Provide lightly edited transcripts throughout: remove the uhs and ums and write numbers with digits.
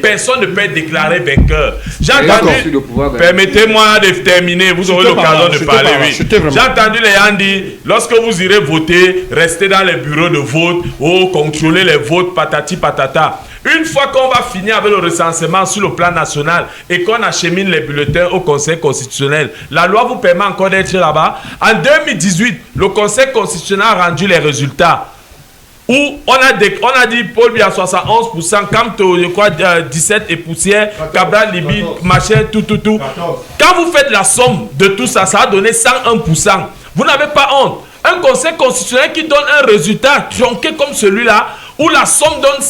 Personne ne peut être déclaré vainqueur. J'ai entendu, permettez-moi de terminer, vous aurez l'occasion de parler. Oui. J'ai entendu les gens dire, lorsque vous irez voter, restez dans les bureaux de vote, contrôlez les votes, patati patata. Une fois qu'on va finir avec le recensement sur le plan national et qu'on achemine les bulletins au Conseil constitutionnel, la loi vous permet encore d'être là-bas. En 2018, le Conseil constitutionnel a rendu les résultats. Où on a dit Paul Biya 71%, Kamto, je crois 17 et poussière, Cabral Libi, machin, tout. Quand vous faites la somme de tout ça, ça a donné 101%. Vous n'avez pas honte. Un conseil constitutionnel qui donne un résultat tronqué comme celui-là, où la somme donne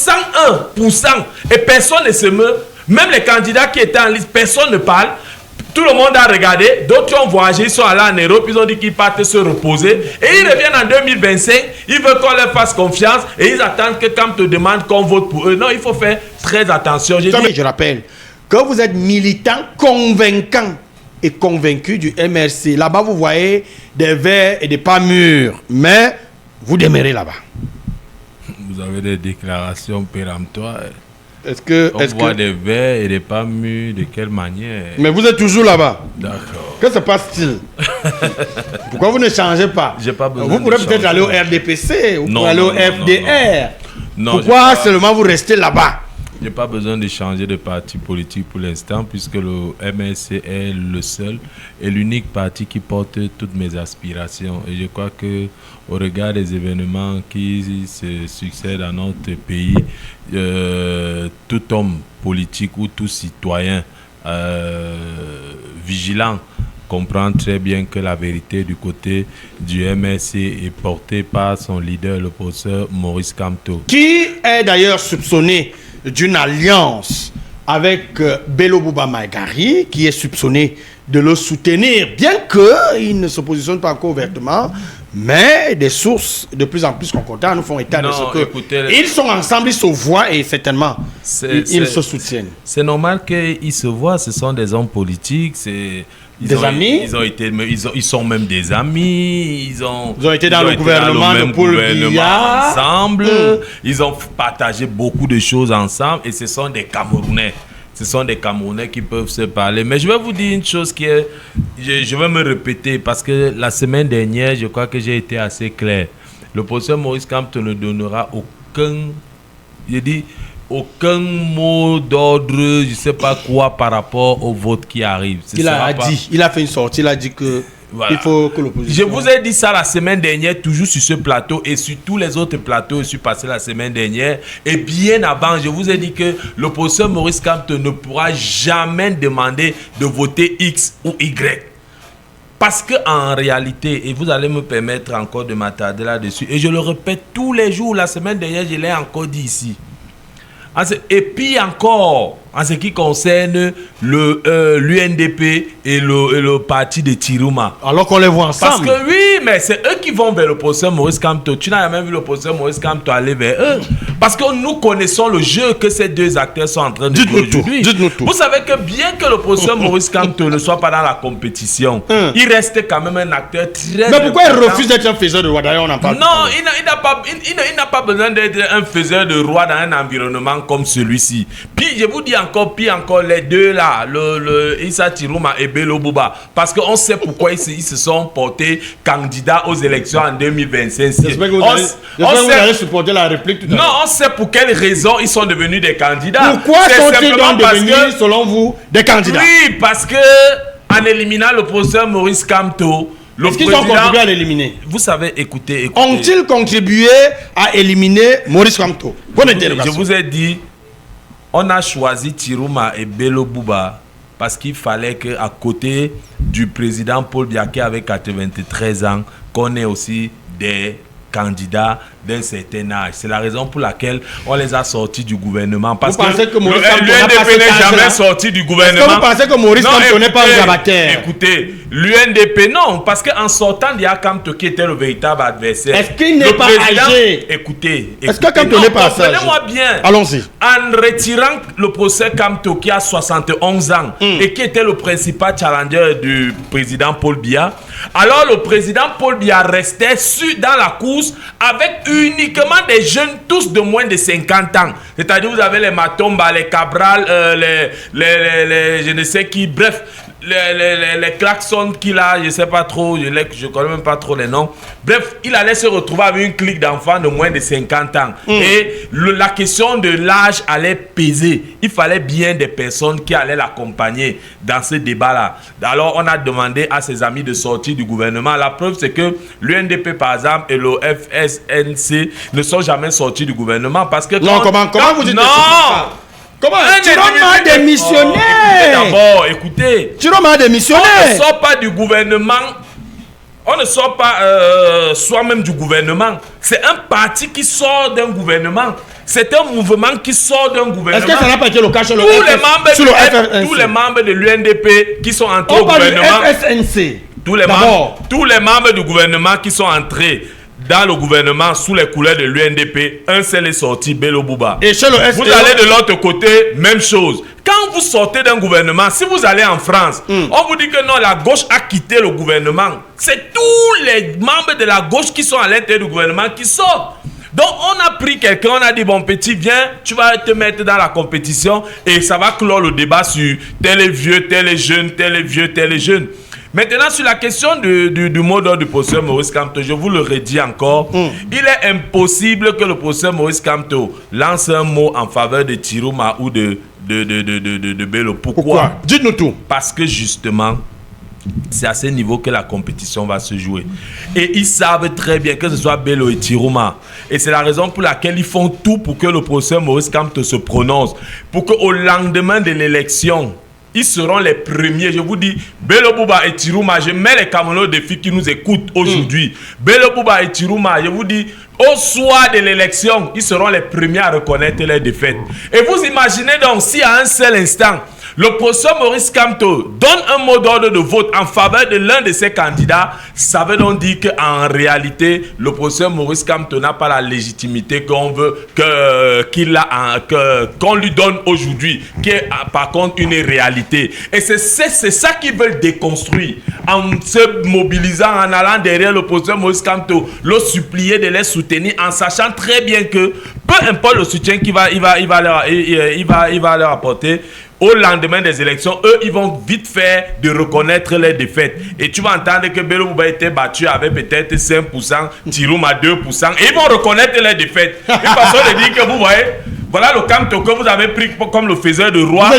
101% et personne ne se meut. Même les candidats qui étaient en liste, personne ne parle. Tout le monde a regardé, d'autres ont voyagé, ils sont allés en Europe, ils ont dit qu'ils partent se reposer. Et ils reviennent en 2025, ils veulent qu'on leur fasse confiance et ils attendent que quand on te demande qu'on vote pour eux. Non, il faut faire très attention. Je rappelle que vous êtes militant convaincant et convaincu du MRC. Là-bas, vous voyez des verts et des pas mûrs, mais vous demeurez là-bas. Vous avez des déclarations péremptoires. On voit des verts et des pas mûrs, de quelle manière? Mais vous êtes toujours là-bas. D'accord. Que se passe-t-il? Pourquoi vous ne changez pas? J'ai pas besoin. Vous pourrez peut-être aller au RDPC ou aller au FDR. Non, pourquoi seulement vous restez là-bas? Je n'ai pas besoin de changer de parti politique pour l'instant, puisque le MRC est le seul et l'unique parti qui porte toutes mes aspirations. Et je crois que au regard des événements qui se succèdent dans notre pays, tout homme politique ou tout citoyen vigilant comprend très bien que la vérité du côté du MRC est portée par son leader, le professeur Maurice Kamto. Qui est d'ailleurs soupçonné d'une alliance avec Bello Bouba Maïgari, qui est soupçonné de le soutenir, bien qu'il ne se positionne pas encore ouvertement, mais des sources de plus en plus concordants nous font état de ce que ils sont ensemble, ils se voient et certainement ils se soutiennent. C'est normal qu'ils se voient, ce sont des hommes politiques, des amis. Ils sont même des amis. Ils ont été dans le gouvernement de Paul Biya ensemble. Ils ont partagé beaucoup de choses ensemble et ce sont des Camerounais. Ce sont des Camerounais qui peuvent se parler. Mais je vais vous dire une chose qui est... Je vais me répéter parce que la semaine dernière, je crois que j'ai été assez clair. Le professeur Maurice Kamto ne donnera aucun mot d'ordre, je ne sais pas quoi, par rapport au vote qui arrive. Il a fait une sortie, il a dit que voilà. Il faut que l'opposition... Je vous ai dit ça la semaine dernière, toujours sur ce plateau et sur tous les autres plateaux, je suis passé la semaine dernière. Et bien avant, je vous ai dit que l'opposition Maurice Kamto ne pourra jamais demander de voter X ou Y. Parce qu'en réalité, et vous allez me permettre encore de m'attarder là-dessus, et je le répète tous les jours, la semaine dernière, je l'ai encore dit ici. Et puis encore, en ce qui concerne l'UNDP et le parti de Tiruma. Alors qu'on les voit ensemble. Parce que oui, mais c'est eux qui vont vers le professeur Maurice Kamto. Tu n'as même vu le professeur Maurice Kamto aller vers eux. Parce que nous connaissons le jeu que ces deux acteurs sont en train de jouer aujourd'hui. Dites-nous tout. Vous savez que bien que le professeur Maurice Kamto ne soit pas dans la compétition, il reste quand même un acteur très... Mais pourquoi il refuse d'être un faiseur de roi? D'ailleurs, on en parle. Non, il n'a pas besoin d'être un faiseur de roi dans un environnement comme celui-ci. Puis je vous dis encore, les deux là, le Issa Tiruma et Bello Bouba, parce qu'on sait pourquoi ils se sont portés candidats aux élections en 2025. J'espère que vous allez supporter la réplique tout à l'heure. Non, on sait pour quelles raisons ils sont devenus des candidats. Pourquoi sont-ils donc devenus, selon vous, des candidats? Oui, parce que en éliminant le professeur Maurice Kamto, est-ce qu'ils ont contribué à l'éliminer? Vous savez, écoutez. Ont-ils contribué à éliminer Maurice Kamto? Bonne interrogation. Je vous ai dit, on a choisi Tiruma et Bello Bouba parce qu'il fallait qu'à côté du président Paul Biya avec 93 ans, qu'on ait aussi des candidats d'un certain âge. C'est la raison pour laquelle on les a sortis du gouvernement. Parce que l'UNDP n'est jamais sorti du gouvernement. Est-ce que vous pensez que Maurice Kamto n'est pas un grabataire? Écoutez, l'UNDP, non, parce qu'en sortant d'Ia Kamto qui était le véritable adversaire. Est-ce qu'il n'est pas âgé? Écoutez. Est-ce que Kamto n'est pas âgé? Comprenez-moi bien. Allons-y. En retirant le procès Kamto qui a 71 ans et qui était le principal challenger du président Paul Biya, alors le président Paul Biya restait dans la course avec uniquement des jeunes, tous de moins de 50 ans. C'est-à-dire, vous avez les Matomba, les Cabral, les je ne sais qui, bref, les klaxons qu'il a, je ne sais pas trop, je ne connais même pas trop les noms. Bref, il allait se retrouver avec une clique d'enfants de moins de 50 ans. Et la question de l'âge allait peser. Il fallait bien des personnes qui allaient l'accompagner dans ce débat-là. Alors, on a demandé à ses amis de sortir du gouvernement. La preuve, c'est que l'UNDP, par exemple, et le FSNC ne sont jamais sortis du gouvernement parce que... Non, comment vous dites ça? Comment Chiroma a démissionné. D'abord, écoutez. Chiroma a démissionné. On ne sort pas du gouvernement. On ne sort pas soi-même du gouvernement. C'est un parti qui sort d'un gouvernement. C'est un mouvement qui sort d'un gouvernement. Est-ce que ça n'a pas été le cas sur le tous les membres de l'UNDP qui sont entrés au gouvernement. FSNC. Tous les membres du gouvernement qui sont entrés dans le gouvernement sous les couleurs de l'UNDP, un seul est sorti, Bello Bouba. Et chez le vous allez de l'autre côté, même chose. Quand vous sortez d'un gouvernement, si vous allez en France, on vous dit que non, la gauche a quitté le gouvernement. C'est tous les membres de la gauche qui sont à l'intérieur du gouvernement qui sortent. Donc on a pris quelqu'un, on a dit bon petit, viens, tu vas te mettre dans la compétition et ça va clore le débat sur tel est vieux, tel est jeune, tel est vieux, tel est jeune. Maintenant, sur la question du mot d'ordre du professeur Maurice Kamto, je vous le redis encore, il est impossible que le professeur Maurice Kamto lance un mot en faveur de Tiruma ou de Bello. Pourquoi? Dites-nous tout. Parce que justement, c'est à ce niveau que la compétition va se jouer. Et ils savent très bien que ce soit Bello et Tiruma. Et c'est la raison pour laquelle ils font tout pour que le professeur Maurice Kamto se prononce. Pour qu'au lendemain de l'élection, ils seront les premiers. Je vous dis, Bello Bouba et Tiruma, je mets les Camerounais au défi qui nous écoutent aujourd'hui. Bello Bouba et Tiruma, je vous dis, au soir de l'élection, ils seront les premiers à reconnaître les défaites. Et vous imaginez donc si à un seul instant, le professeur Maurice Kamto donne un mot d'ordre de vote en faveur de l'un de ses candidats, ça veut donc dire qu'en réalité, le professeur Maurice Kamto n'a pas la légitimité qu'on veut qu'on lui donne aujourd'hui, qui est par contre une réalité. Et c'est ça qu'ils veulent déconstruire en se mobilisant, en allant derrière le professeur Maurice Kamto, le supplier de les soutenir, en sachant très bien que peu importe le soutien qu'il va leur apporter, au lendemain des élections, eux, ils vont vite faire de reconnaître les défaites. Et tu vas entendre que Bello Bouba était battu avec peut-être 5%, Tiruma 2%. Et ils vont reconnaître les défaites. Une façon de dire que vous voyez, voilà le Kamto que vous avez pris comme le faiseur de roi.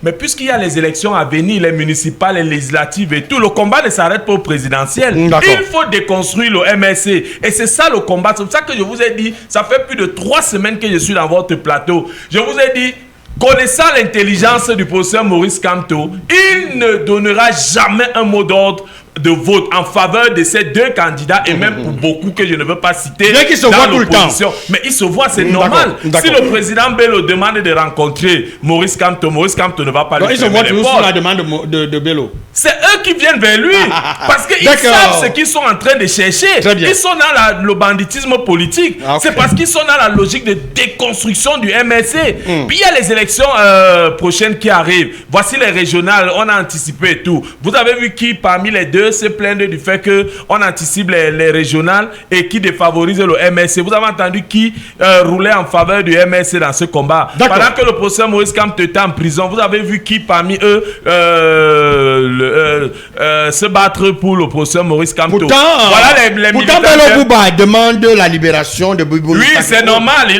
Mais puisqu'il y a les élections à venir, les municipales, les législatives et tout, le combat ne s'arrête pas au présidentiel. Il faut déconstruire le MSC. Et c'est ça le combat. C'est pour ça que je vous ai dit, ça fait plus de 3 semaines que je suis dans votre plateau. Je vous ai dit, connaissant l'intelligence du professeur Maurice Kamto, il ne donnera jamais un mot d'ordre de vote en faveur de ces deux candidats et même pour beaucoup que je ne veux pas citer dans l'opposition. Mais il se voit, c'est normal. Si le président Bello demande de rencontrer Maurice Kamto ne va pas lui faire. Il se voit toujours sur la demande de Bello. C'est eux qui viennent vers lui parce qu'ils savent ce qu'ils sont en train de chercher. Ils sont dans le banditisme politique. C'est parce qu'ils sont dans la logique de déconstruction du MSC. Puis il y a les élections prochaines qui arrivent. Voici les régionales, on a anticipé et tout. Vous avez vu qui parmi les deux se plaignent du fait qu'on anticipe les régionales et qui défavorise le MSC. Vous avez entendu qui roulait en faveur du MSC dans ce combat. Pendant que le professeur Maurice Kamto était en prison, vous avez vu qui parmi eux se battre pour le professeur Maurice Kamto. Pourtant, voilà les pourtant Bello Bouba demande la libération de Boubou. Oui, c'est normal.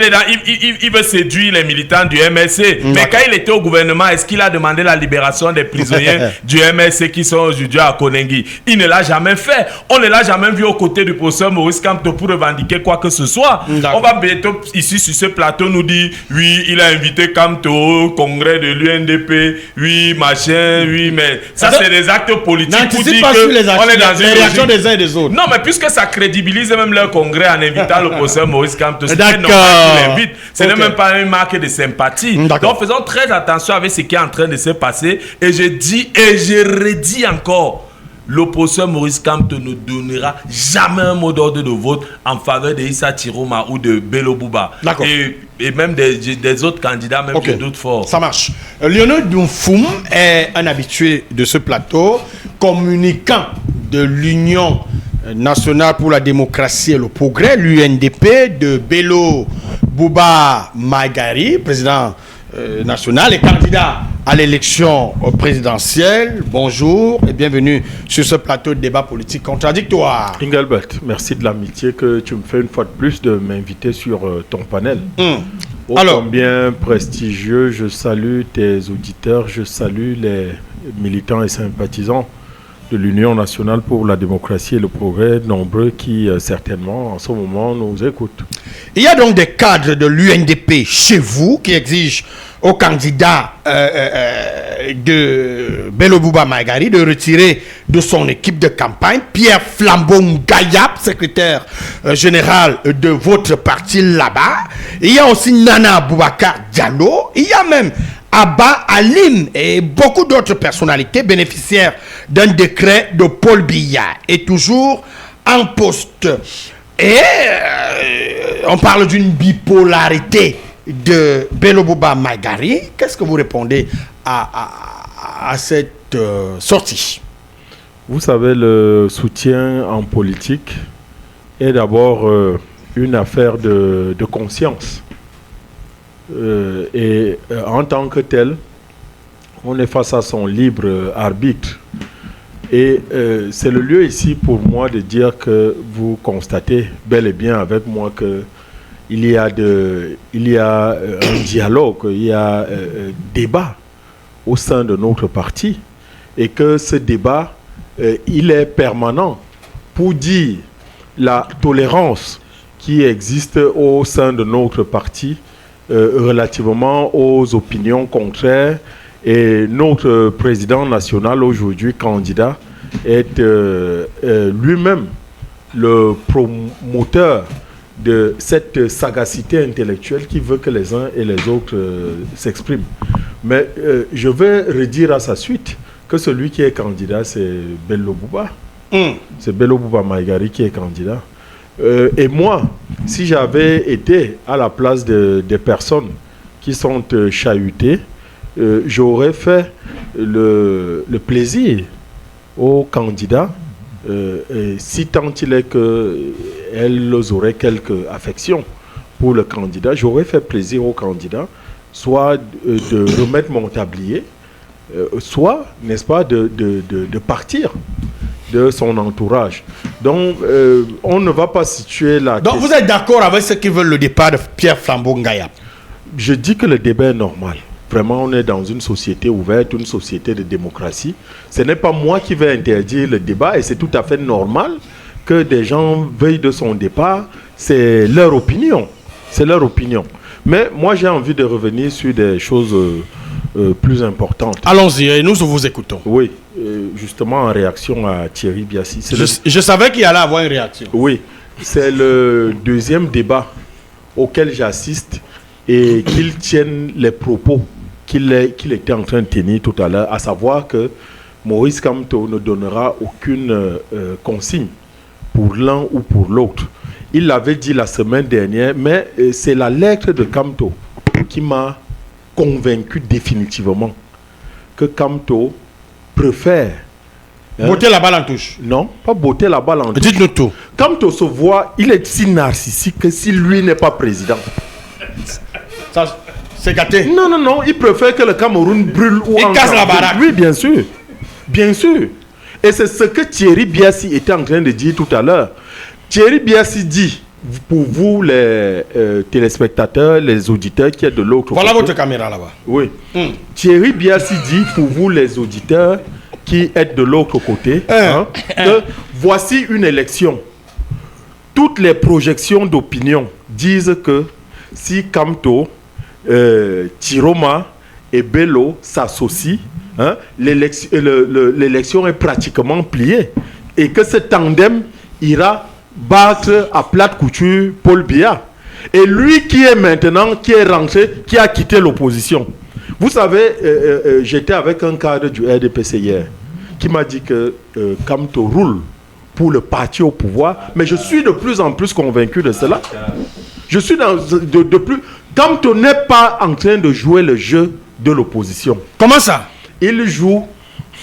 Il veut séduire les militants du MSC. Mais quand il était au gouvernement, est-ce qu'il a demandé la libération des prisonniers du MSC qui sont aujourd'hui à Konengi? Il ne l'a jamais fait. On ne l'a jamais vu aux côtés du professeur Maurice Kamto pour revendiquer quoi que ce soit. On va bientôt ici sur ce plateau nous dire oui, il a invité Kamto au congrès de l'UNDP, oui, machin, oui, mais ça c'est des actes politiques pour dire qu'on est dans une réaction des uns et des autres. Non, mais puisque ça crédibilise même leur congrès en invitant le professeur Maurice Kamto, c'est normal qu'il l'invite. Ce n'est même pas une marque de sympathie. Donc faisons très attention avec ce qui est en train de se passer. Et je dis et je redis encore, le professeur Maurice Kamto ne donnera jamais un mot d'ordre de vote en faveur de Issa Tiruma ou de Bello Bouba. Et même des autres candidats, même que d'autres forts. Ça marche. Lionel Dounfoum est un habitué de ce plateau, communicant de l'Union national pour la démocratie et le progrès, l'UNDP, de Bello Bouba Maïgari, président national et candidat à l'élection présidentielle. Bonjour et bienvenue sur ce plateau de débat politique contradictoire. Engelbert, merci de l'amitié que tu me fais une fois de plus de m'inviter sur ton panel. Alors, combien prestigieux, je salue tes auditeurs, je salue les militants et sympathisants de l'Union nationale pour la démocratie et le progrès, nombreux qui certainement en ce moment nous écoutent. Il y a donc des cadres de l'UNDP chez vous qui exigent au candidat de Bello Bouba Maïgari de retirer de son équipe de campagne Pierre Flambeau-Ngayap, secrétaire général de votre parti là-bas. Il y a aussi Nana Boubacar Diallo. Il y a même Abba Alim et beaucoup d'autres personnalités bénéficiaires d'un décret de Paul Biya et toujours en poste. Et on parle d'une bipolarité de Bello Bouba Maïgari. Qu'est-ce que vous répondez à cette sortie? Vous savez, le soutien en politique est d'abord une affaire de conscience. En tant que tel, on est face à son libre arbitre. Et c'est le lieu ici pour moi de dire que vous constatez bel et bien avec moi que il y a un dialogue, il y a débat au sein de notre parti et que ce débat, il est permanent pour dire la tolérance qui existe au sein de notre parti relativement aux opinions contraires. Et notre président national aujourd'hui, candidat, est lui-même le promoteur de cette sagacité intellectuelle qui veut que les uns et les autres s'expriment. Mais je vais redire à sa suite que celui qui est candidat, c'est Bello Bouba. C'est Bello Bouba Maïgari qui est candidat. Et moi, si j'avais été à la place des personnes qui sont chahutées, j'aurais fait le plaisir aux candidats, si tant il est qu'elles auraient quelque affection pour le candidat, j'aurais fait plaisir aux candidats, soit de remettre mon tablier, soit, n'est-ce pas, de partir de son entourage. Donc, on ne va pas situer la question. Donc, vous êtes d'accord avec ceux qui veulent le départ de Pierre Flambeau-Ngayap? Je dis que le débat est normal. Vraiment, on est dans une société ouverte, une société de démocratie. Ce n'est pas moi qui vais interdire le débat et c'est tout à fait normal que des gens veuillent de son départ. C'est leur opinion. C'est leur opinion. Mais moi, j'ai envie de revenir sur des choses plus importantes. Allons-y, nous vous écoutons. Oui, justement en réaction à Thierry Biassi. Je savais qu'il allait avoir une réaction. Oui, c'est le deuxième débat auquel j'assiste et qu'il tienne les propos qu'il était en train de tenir tout à l'heure, à savoir que Maurice Kamto ne donnera aucune consigne pour l'un ou pour l'autre. Il l'avait dit la semaine dernière, mais c'est la lettre de Kamto qui m'a convaincu définitivement que Kamto préfère... Botter la balle en touche. Non, pas botter la balle en touche. Dites-nous tout. Kamto se voit, il est si narcissique que si lui n'est pas président... Ça, c'est gâté. Non, non, non, il préfère que le Cameroun brûle ou il casse la baraque. Oui, bien sûr. Bien sûr. Et c'est ce que Thierry Biassi était en train de dire tout à l'heure. Thierry Biassi dit, pour vous les téléspectateurs, les auditeurs qui êtes de l'autre côté. Voilà votre caméra là-bas. Oui. Thierry Biassi dit, pour vous les auditeurs qui êtes de l'autre côté, que voici une élection. Toutes les projections d'opinion disent que si Kamto, Tiroma et Bello s'associent, l'élection est pratiquement pliée. Et que ce tandem ira battre à plate couture Paul Biya. Et lui qui est maintenant, qui est rentré, qui a quitté l'opposition. Vous savez, j'étais avec un cadre du RDPC hier, qui m'a dit que Kamto roule pour le parti au pouvoir, mais je suis de plus en plus convaincu de cela. Je suis de plus... Kamto n'est pas en train de jouer le jeu de l'opposition. Comment ça? Il joue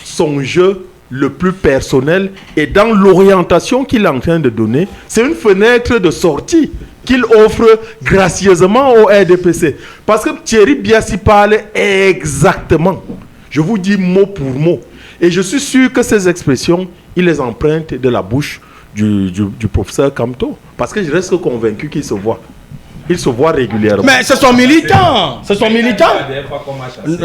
son jeu le plus personnel et dans l'orientation qu'il est en train de donner, c'est une fenêtre de sortie qu'il offre gracieusement au RDPC. Parce que Thierry Biassi parle exactement, je vous dis mot pour mot. Et je suis sûr que ces expressions, il les emprunte de la bouche du professeur Kamto. Parce que je reste convaincu qu'il se voit. Il se voit régulièrement. Mais c'est son militant. C'est son militant.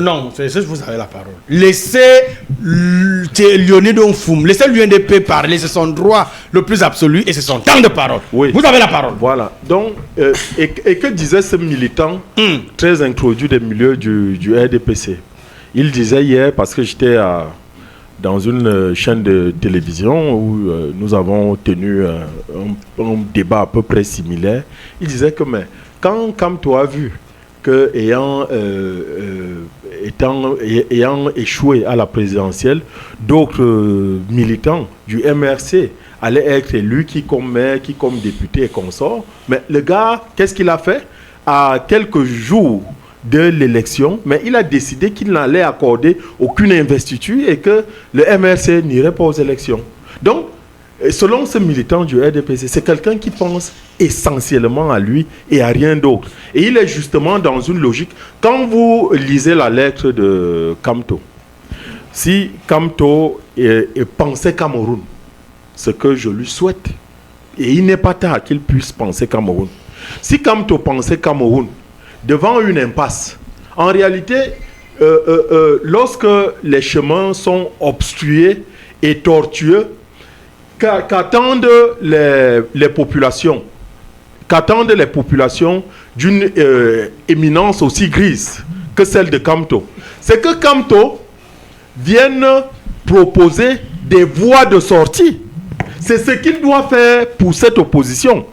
Non, vous avez la parole. Laissez Leonido Nfoum, laissez l'UNDP parler. C'est son droit le plus absolu et c'est son temps de parole. Oui. Vous avez la parole. Voilà. Donc, et que disait ce militant très introduit des milieux du RDPC? Il disait hier, parce que j'étais dans une chaîne de télévision où nous avons tenu un débat à peu près similaire. Il disait que quand Kamto a vu que ayant échoué à la présidentielle, d'autres militants du MRC allaient être élus qui comme maire, qui comme député et consort. Mais le gars, qu'est-ce qu'il a fait? À quelques jours de l'élection, mais il a décidé qu'il n'allait accorder aucune investiture et que le MRC n'irait pas aux élections. Donc, selon ce militant du RDPC, c'est quelqu'un qui pense essentiellement à lui et à rien d'autre. Et il est justement dans une logique. Quand vous lisez la lettre de Kamto, si Kamto pensait Cameroun, ce que je lui souhaite, et il n'est pas tard qu'il puisse penser Cameroun. Si Kamto pensait Cameroun, devant une impasse. En réalité, lorsque les chemins sont obstrués et tortueux, qu'attendent les populations d'une éminence aussi grise que celle de Kamto? C'est que Kamto vienne proposer des voies de sortie. C'est ce qu'il doit faire pour cette opposition.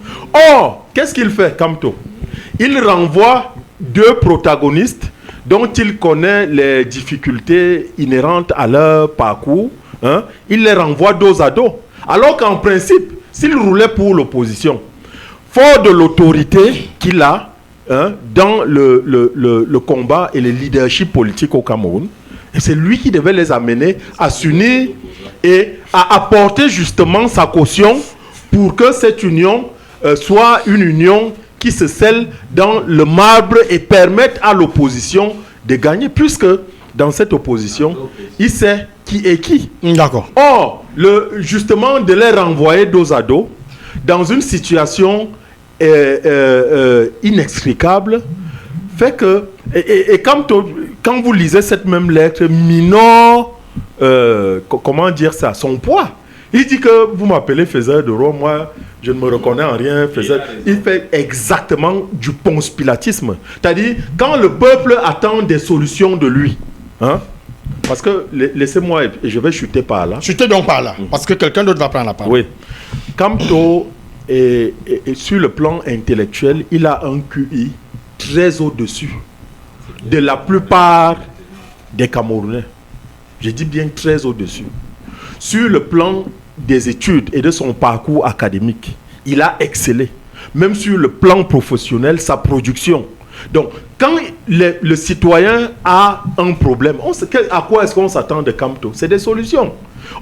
Or, qu'est-ce qu'il fait, Kamto? Il renvoie deux protagonistes dont il connaît les difficultés inhérentes à leur parcours. Il les renvoie dos à dos. Alors qu'en principe, s'il roulait pour l'opposition, fort de l'autorité qu'il a dans le combat et le leadership politique au Cameroun, c'est lui qui devait les amener à s'unir et à apporter justement sa caution pour que cette union soit une union qui se scelle dans le marbre et permettre à l'opposition de gagner, puisque dans cette opposition, il sait qui est qui. D'accord. Or, justement, de les renvoyer dos à dos, dans une situation inextricable, fait que, et quand vous lisez cette même lettre, minore, comment dire ça, son poids. Il dit que vous m'appelez faiseur de roi, moi je ne me reconnais en rien. Il fait exactement du ponce-pilatisme. C'est-à-dire, quand le peuple attend des solutions de lui, parce que, laissez-moi, et je vais chuter par là. Chutez donc par là, parce que quelqu'un d'autre va prendre la parole. Oui. Kamto, sur le plan intellectuel, il a un QI très au-dessus de la plupart des Camerounais. Je dis bien très au-dessus. Sur le plan des études et de son parcours académique, il a excellé. Même sur le plan professionnel, sa production. Donc, quand le citoyen a un problème, à quoi est-ce qu'on s'attend de Kamto? C'est des solutions.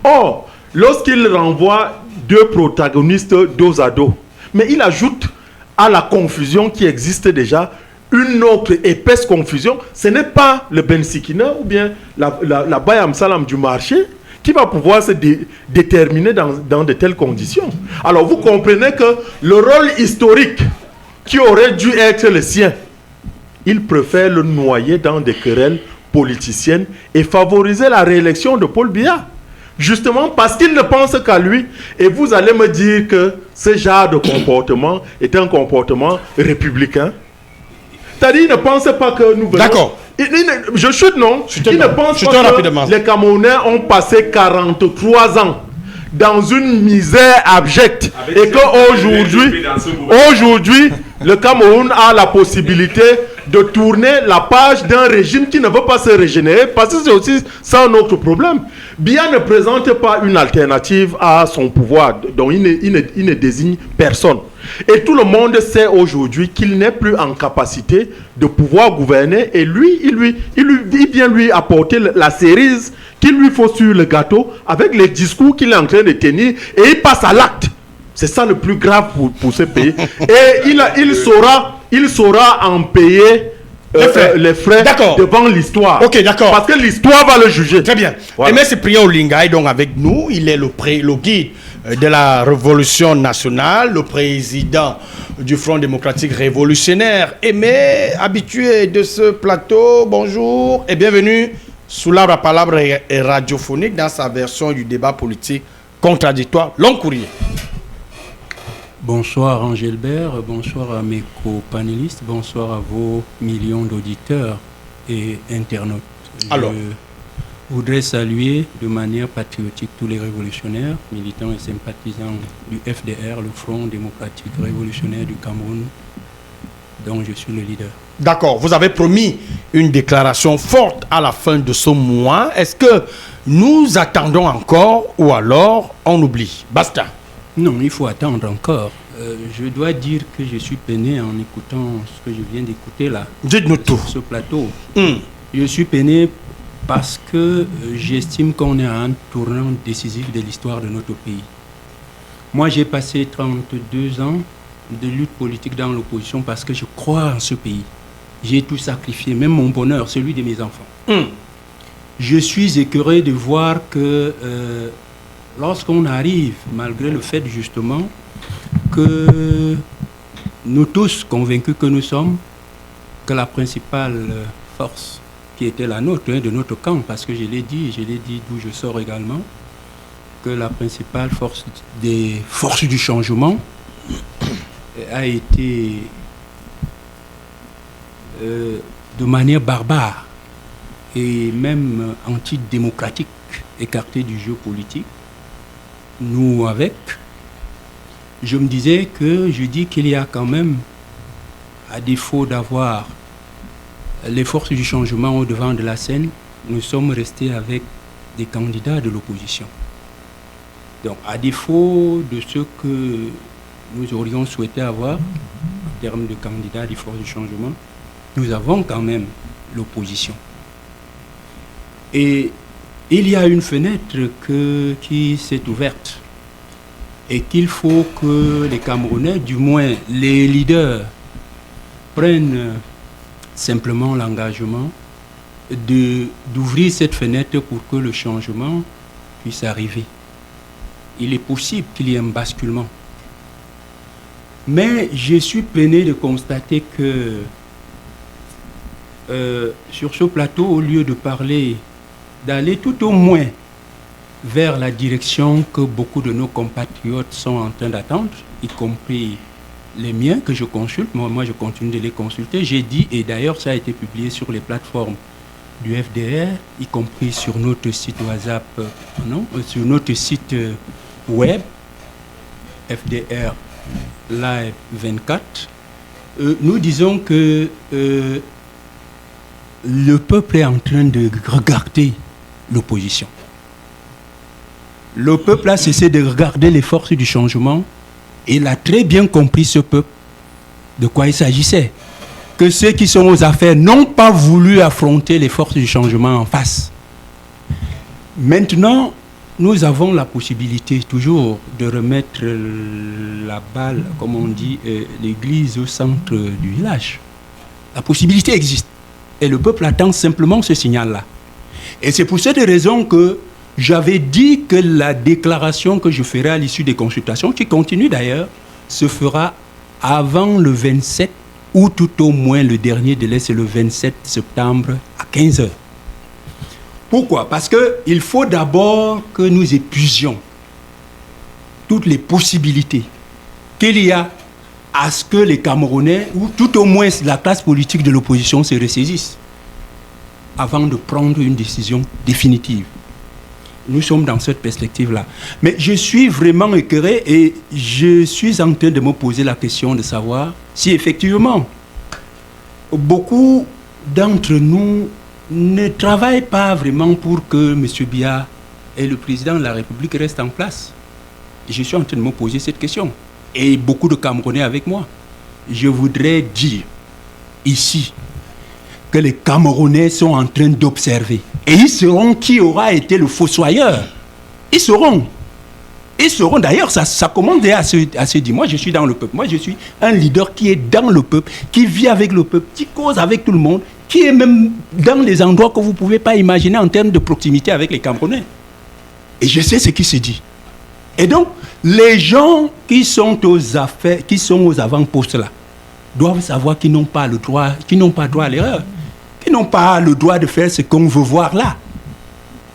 Or, lorsqu'il renvoie deux protagonistes dos à dos, mais il ajoute à la confusion qui existe déjà une autre épaisse confusion. Ce n'est pas le Bensikina ou bien la Bayam Salam du marché qui va pouvoir se déterminer dans de telles conditions. Alors vous comprenez que le rôle historique qui aurait dû être le sien, il préfère le noyer dans des querelles politiciennes et favoriser la réélection de Paul Biya. Justement parce qu'il ne pense qu'à lui. Et vous allez me dire que ce genre de comportement est un comportement républicain. C'est-à-dire, il ne pense pas que nous venons... D'accord. Je chute, non? Il ne pense pas que les Camerounais ont passé 43 ans dans une misère abjecte et qu'aujourd'hui, le Cameroun a la possibilité de tourner la page d'un régime qui ne veut pas se régénérer, parce que c'est aussi ça un autre problème. Biya ne présente pas une alternative à son pouvoir, donc il ne désigne personne. Et tout le monde sait aujourd'hui qu'il n'est plus en capacité de pouvoir gouverner, et lui, il vient lui apporter la cerise qu'il lui faut sur le gâteau avec les discours qu'il est en train de tenir et il passe à l'acte. C'est ça le plus grave pour ce pays. Et il saura en payer les frais devant l'histoire. Ok, d'accord. Parce que l'histoire va le juger. Très bien. Voilà. Aimé Cyprien Olinga est donc avec nous. Il est le guide de la Révolution nationale, le président du Front démocratique révolutionnaire. Aimé, habitué de ce plateau, bonjour et bienvenue sous l'arbre à palabre et radiophonique dans sa version du débat politique contradictoire. Long courrier. Bonsoir Angélbert, bonsoir à mes co-panélistes, bonsoir à vos millions d'auditeurs et internautes. Alors, je voudrais saluer de manière patriotique tous les révolutionnaires, militants et sympathisants du FDR, le Front démocratique révolutionnaire du Cameroun, dont je suis le leader. D'accord, vous avez promis une déclaration forte à la fin de ce mois. Est-ce que nous attendons encore ou alors on oublie? Basta. Non, il faut attendre encore. Je dois dire que je suis peiné en écoutant ce que je viens d'écouter là. Dites-nous tout. Sur ce plateau. Je suis peiné parce que j'estime qu'on est à un tournant décisif de l'histoire de notre pays. Moi, j'ai passé 32 ans de lutte politique dans l'opposition parce que je crois en ce pays. J'ai tout sacrifié, même mon bonheur, celui de mes enfants. Je suis écœuré de voir que lorsqu'on arrive, malgré le fait justement que nous tous convaincus que nous sommes, que la principale force qui était la nôtre, de notre camp, parce que je l'ai dit d'où je sors également, que la principale force des forces du changement a été de manière barbare et même antidémocratique, écartée du jeu politique. Nous avec, je me disais que je dis qu'il y a quand même, à défaut d'avoir les forces du changement au devant de la scène, nous sommes restés avec des candidats de l'opposition. Donc à défaut de ce que nous aurions souhaité avoir en termes de candidats des forces du changement, nous avons quand même l'opposition. Et il y a une fenêtre qui s'est ouverte et qu'il faut que les Camerounais, du moins les leaders, prennent simplement l'engagement d'ouvrir cette fenêtre pour que le changement puisse arriver. Il est possible qu'il y ait un basculement. Mais je suis peiné de constater que sur ce plateau, au lieu de parler, d'aller tout au moins vers la direction que beaucoup de nos compatriotes sont en train d'attendre, y compris les miens que je consulte. Moi, je continue de les consulter. J'ai dit, et d'ailleurs, ça a été publié sur les plateformes du FDR, y compris sur notre site WhatsApp, sur notre site web, FDR Live 24. Nous disons que le peuple est en train de regarder l'opposition. Le peuple a cessé de regarder les forces du changement et il a très bien compris, ce peuple, de quoi il s'agissait. Que ceux qui sont aux affaires n'ont pas voulu affronter les forces du changement en face. Maintenant, nous avons la possibilité toujours de remettre la balle, comme on dit, l'église au centre du village. La possibilité existe. Et le peuple attend simplement ce signal-là. Et c'est pour cette raison que j'avais dit que la déclaration que je ferai à l'issue des consultations, qui continue d'ailleurs, se fera avant le 27, ou tout au moins le dernier délai, c'est le 27 septembre à 15h. Pourquoi? Parce qu'il faut d'abord que nous épuisions toutes les possibilités qu'il y a à ce que les Camerounais, ou tout au moins la classe politique de l'opposition, se ressaisissent avant de prendre une décision définitive. Nous sommes dans cette perspective-là. Mais je suis vraiment écœuré et je suis en train de me poser la question de savoir si effectivement beaucoup d'entre nous ne travaillent pas vraiment pour que M. Biya et le président de la République restent en place. Je suis en train de me poser cette question. Et beaucoup de Camerounais avec moi. Je voudrais dire ici que les Camerounais sont en train d'observer. Et ils sauront qui aura été le fossoyeur. Ils sauront. D'ailleurs, ça commence à se dire. Moi, je suis dans le peuple. Moi, je suis un leader qui est dans le peuple, qui vit avec le peuple, qui cause avec tout le monde, qui est même dans les endroits que vous ne pouvez pas imaginer en termes de proximité avec les Camerounais. Et je sais ce qui se dit. Et donc, les gens qui sont aux affaires, qui sont aux avant-postes là, doivent savoir qu'ils n'ont pas le droit, qu'ils n'ont pas droit à l'erreur, qu'ils n'ont pas le droit de faire ce qu'on veut voir là.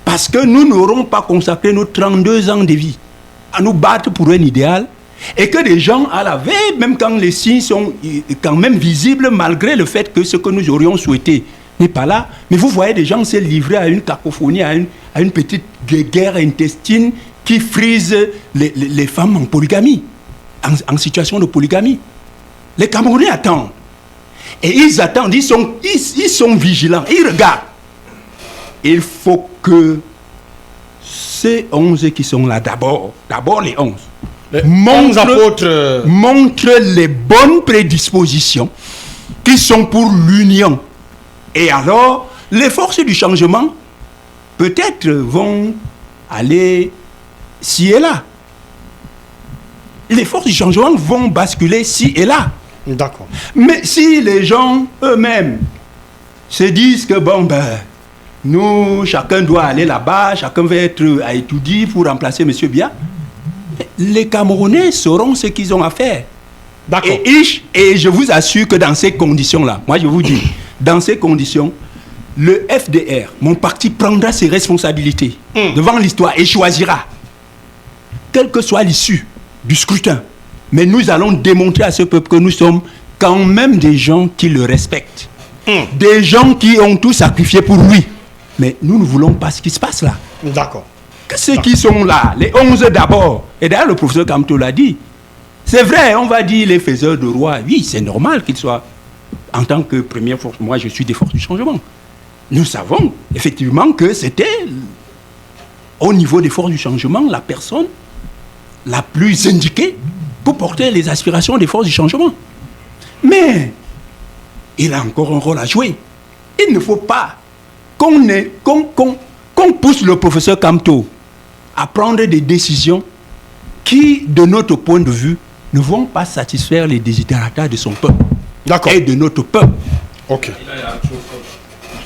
Parce que nous n'aurons pas consacré nos 32 ans de vie à nous battre pour un idéal, et que des gens à la veille, même quand les signes sont quand même visibles, malgré le fait que ce que nous aurions souhaité n'est pas là, mais vous voyez des gens se livrer à une cacophonie, à une petite guerre intestine qui frise les femmes en polygamie, en situation de polygamie. Les Camerounais attendent. Et ils attendent, ils sont vigilants, ils regardent. Il faut que ces 11 qui sont là d'abord les 11, montrent les bonnes prédispositions qui sont pour l'union. Et alors, les forces du changement, peut-être, vont aller ci et là. Les forces du changement vont basculer ci et là. D'accord. Mais si les gens eux-mêmes se disent que nous, chacun doit aller là-bas, chacun va être à étudier pour remplacer M. Biya, les Camerounais sauront ce qu'ils ont à faire. D'accord. Et je vous assure que dans ces conditions-là, moi je vous dis, dans ces conditions, le FDR, mon parti, prendra ses responsabilités devant l'histoire et choisira, quelle que soit l'issue du scrutin. Mais nous allons démontrer à ce peuple que nous sommes quand même des gens qui le respectent. Des gens qui ont tout sacrifié pour lui. Mais nous ne voulons pas ce qui se passe là. D'accord. Que ceux qui sont là, les 11 d'abord, et d'ailleurs le professeur Kamto l'a dit, c'est vrai, on va dire les faiseurs de roi, oui, c'est normal qu'ils soient, en tant que première force, moi je suis des forces du changement. Nous savons effectivement que c'était, au niveau des forces du changement, la personne la plus indiquée pour porter les aspirations des forces du changement. Mais il a encore un rôle à jouer. Il ne faut pas qu'on pousse le professeur Kamto à prendre des décisions qui, de notre point de vue, ne vont pas satisfaire les desiderata de son peuple. D'accord. Et de notre peuple. Ok.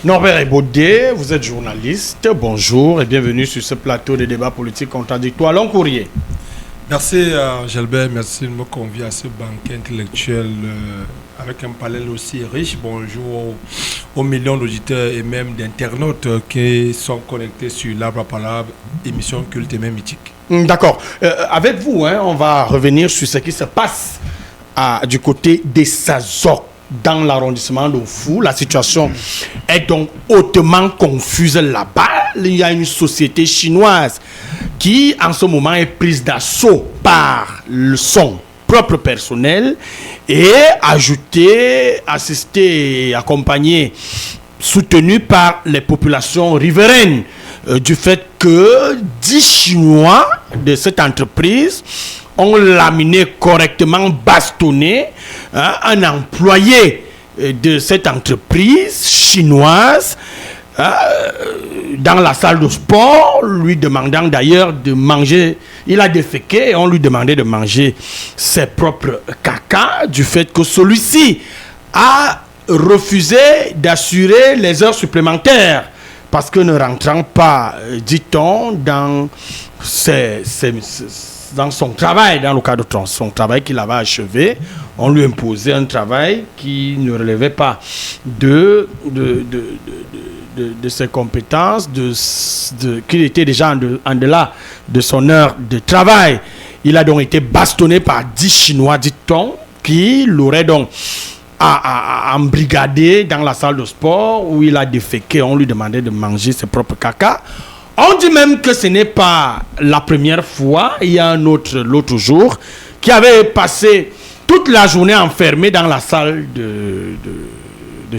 Norbert Ebodé, vous êtes journaliste. Bonjour et bienvenue sur ce plateau de débat politique contradictoire. Long courrier. Merci Gelbert, merci de me convier à ce banquet intellectuel avec un panel aussi riche. Bonjour aux millions d'auditeurs et même d'internautes qui sont connectés sur l'Arbre à Palabre, émission culte et même mythique. D'accord. Avec vous, on va revenir sur ce qui se passe du côté des Sazok dans l'arrondissement d'Ofou. La situation est donc hautement confuse là-bas. Il y a une société chinoise qui, en ce moment, est prise d'assaut par son propre personnel et assisté, accompagné, soutenu par les populations riveraines du fait que 10 Chinois de cette entreprise ont laminé correctement, bastonné un employé de cette entreprise chinoise dans la salle de sport, lui demandant d'ailleurs de manger. Il a déféqué et on lui demandait de manger ses propres caca du fait que celui-ci a refusé d'assurer les heures supplémentaires parce que ne rentrant pas, dit-on, dans son travail, dans le cadre de son travail qu'il avait achevé, on lui imposait un travail qui ne relevait pas de ses compétences, qu'il était déjà en delà de son heure de travail. Il a donc été bastonné par 10 Chinois, dit-on, qui l'auraient donc embrigadé dans la salle de sport où il a déféqué. On lui demandait de manger ses propres caca. On dit même que ce n'est pas la première fois. Il y a l'autre jour, qui avait passé toute la journée enfermé dans la salle de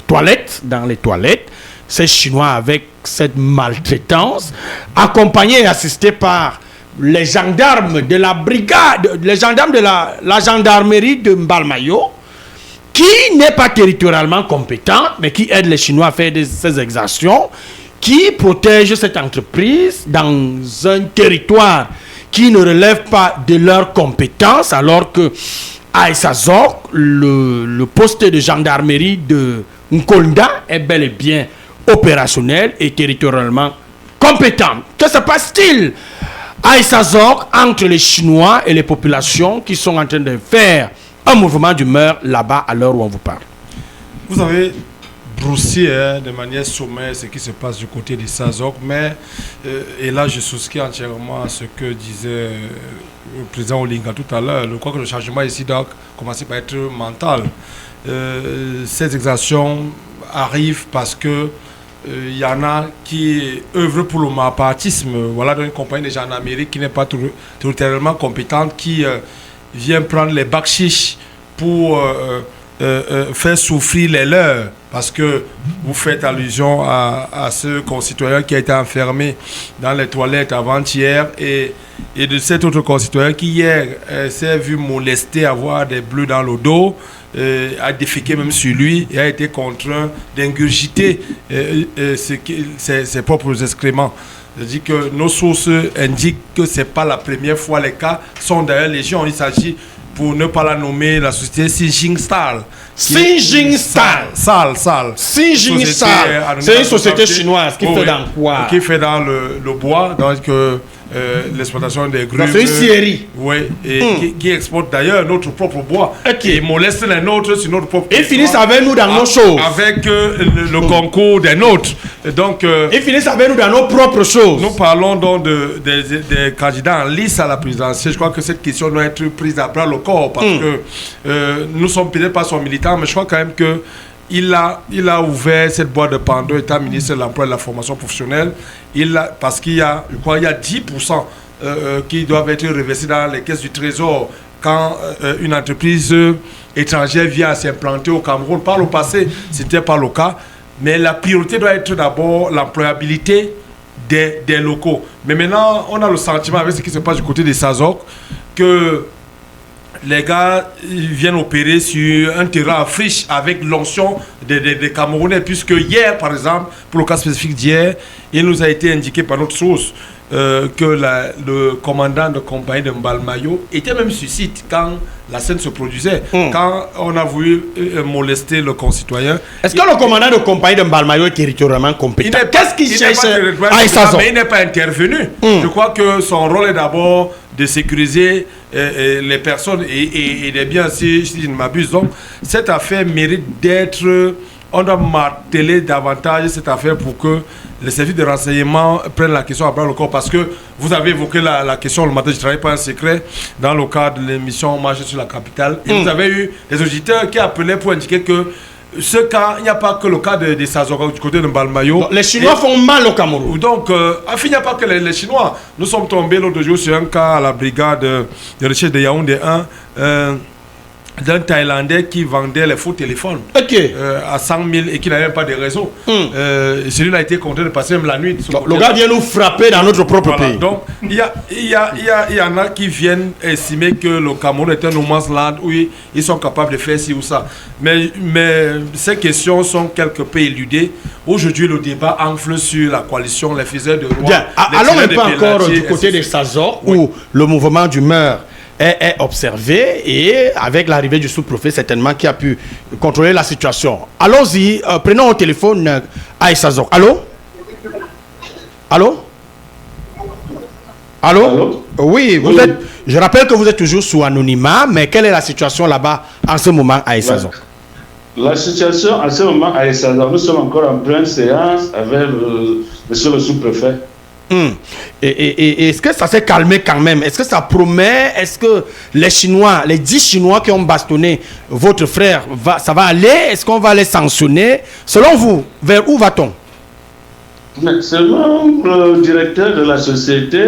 toilettes, dans les toilettes. Ces Chinois avec cette maltraitance, accompagnés et assistés par les gendarmes de la brigade, les gendarmes de la gendarmerie de Mbalmayo, qui n'est pas territorialement compétente, mais qui aide les Chinois à faire ces exactions, qui protège cette entreprise dans un territoire qui ne relève pas de leurs compétences, alors que à Issazok, le poste de gendarmerie de Nkolda est bel et bien opérationnel et territorialement compétent. Que se passe-t-il à Issazok entre les Chinois et les populations qui sont en train de faire un mouvement d'humeur là-bas à l'heure où on vous parle? Vous avez broussé de manière sommaire ce qui se passe du côté d'Issazok, mais et là je souscris entièrement à ce que disait le président Olinga tout à l'heure. Je crois que le changement ici doit commencer par être mental. Ces exactions arrivent parce que il y en a qui œuvrent pour le malpartisme. Voilà, dans une compagnie de gendarmerie qui n'est pas territorialement compétente, qui vient prendre les bakchiches pour faire souffrir les leurs. Parce que vous faites allusion à ce concitoyen qui a été enfermé dans les toilettes avant-hier et de cet autre concitoyen qui hier s'est vu molester, avoir des bleus dans le dos, a déféqué même sur lui et a été contraint d'ingurgiter ses propres excréments. Je dis que nos sources indiquent que ce n'est pas la première fois. Les cas sont d'ailleurs légion. Il s'agit, pour ne pas la nommer, la société Xinjing Stal. Xinjing Stal. Xinjing Stal. C'est une société chinoise qui fait dans quoi? Qui fait dans le bois, donc l'exploitation des grues. C'est une scierie. Oui, et qui exporte d'ailleurs notre propre bois. Okay. Et moleste les nôtres sur notre propre. Ils finissent avec nous dans nos choses. Avec le concours des nôtres. Donc, ils finissent avec nous dans nos propres choses. Nous parlons donc des candidats en lice à la présidentielle. Je crois que cette question doit être prise à bras le corps parce que nous sommes peut-être pas son militants, mais je crois quand même que il a ouvert cette boîte de Pandore, étant ministre de l'Emploi et de la Formation professionnelle. Parce qu'il y a, je crois, il y a 10% qui doivent être reversés dans les caisses du Trésor quand une entreprise étrangère vient s'implanter au Cameroun. Par le passé, ce n'était pas le cas. Mais la priorité doit être d'abord l'employabilité des locaux. Mais maintenant, on a le sentiment, avec ce qui se passe du côté des Issazok, que les gars viennent opérer sur un terrain en friche avec l'onction des Camerounais, puisque hier, par exemple, pour le cas spécifique d'hier, il nous a été indiqué par notre source que le commandant de compagnie de Mbalmayo était même sur site quand la scène se produisait, quand on a voulu molester le concitoyen. Est-ce que le commandant de compagnie de Mbalmayo est territorialement compétent? Qu'est-ce qu'il cherche à Issazok? Mais il n'est pas intervenu. Je crois que son rôle est d'abord de sécuriser les personnes et les biens, si je ne m'abuse. Donc, cette affaire mérite d'être... On doit marteler davantage cette affaire pour que les services de renseignement prennent la question à bras le corps. Parce que vous avez évoqué la question le matin, je ne travaille pas un secret, dans le cadre de l'émission Marche sur la capitale. Et vous avez eu des auditeurs qui appelaient pour indiquer que ce cas, il n'y a pas que le cas des Issazok du côté de Mbalmayo. Les Chinois font mal au Cameroun. Donc, il n'y a pas que les Chinois. Nous sommes tombés l'autre jour sur un cas à la brigade de recherche de Yaoundé 1. D'un Thaïlandais qui vendait les faux téléphones à 100 000 et qui n'avait même pas de réseau. Celui-là a été contraint de passer même la nuit. Le gars vient nous frapper dans notre propre pays. Donc, il y en a qui viennent estimer que le Cameroun est un no man's land où ils sont capables de faire ci ou ça. Mais ces questions sont quelque peu éludées. Aujourd'hui, le débat enfle sur la coalition, les faiseurs de roi. Bien, allons un peu encore du côté des Issazok où le mouvement d'humeur est observé et avec l'arrivée du sous-préfet certainement qui a pu contrôler la situation. Allons-y, prenons au téléphone à Issazok. Allô? Allô? Allô? Allô? Oui, vous êtes, je rappelle que vous êtes toujours sous anonymat, mais quelle est la situation là-bas en ce moment à Issazok? La situation en ce moment à Issazok, nous sommes encore en pleine séance avec monsieur le sous-préfet. Et est-ce que ça s'est calmé quand même? Est-ce que ça promet? Est-ce que les Chinois, les 10 Chinois qui ont bastonné votre frère, ça va aller? Est-ce qu'on va les sanctionner? Selon vous, vers où va-t-on? Selon le directeur de la société,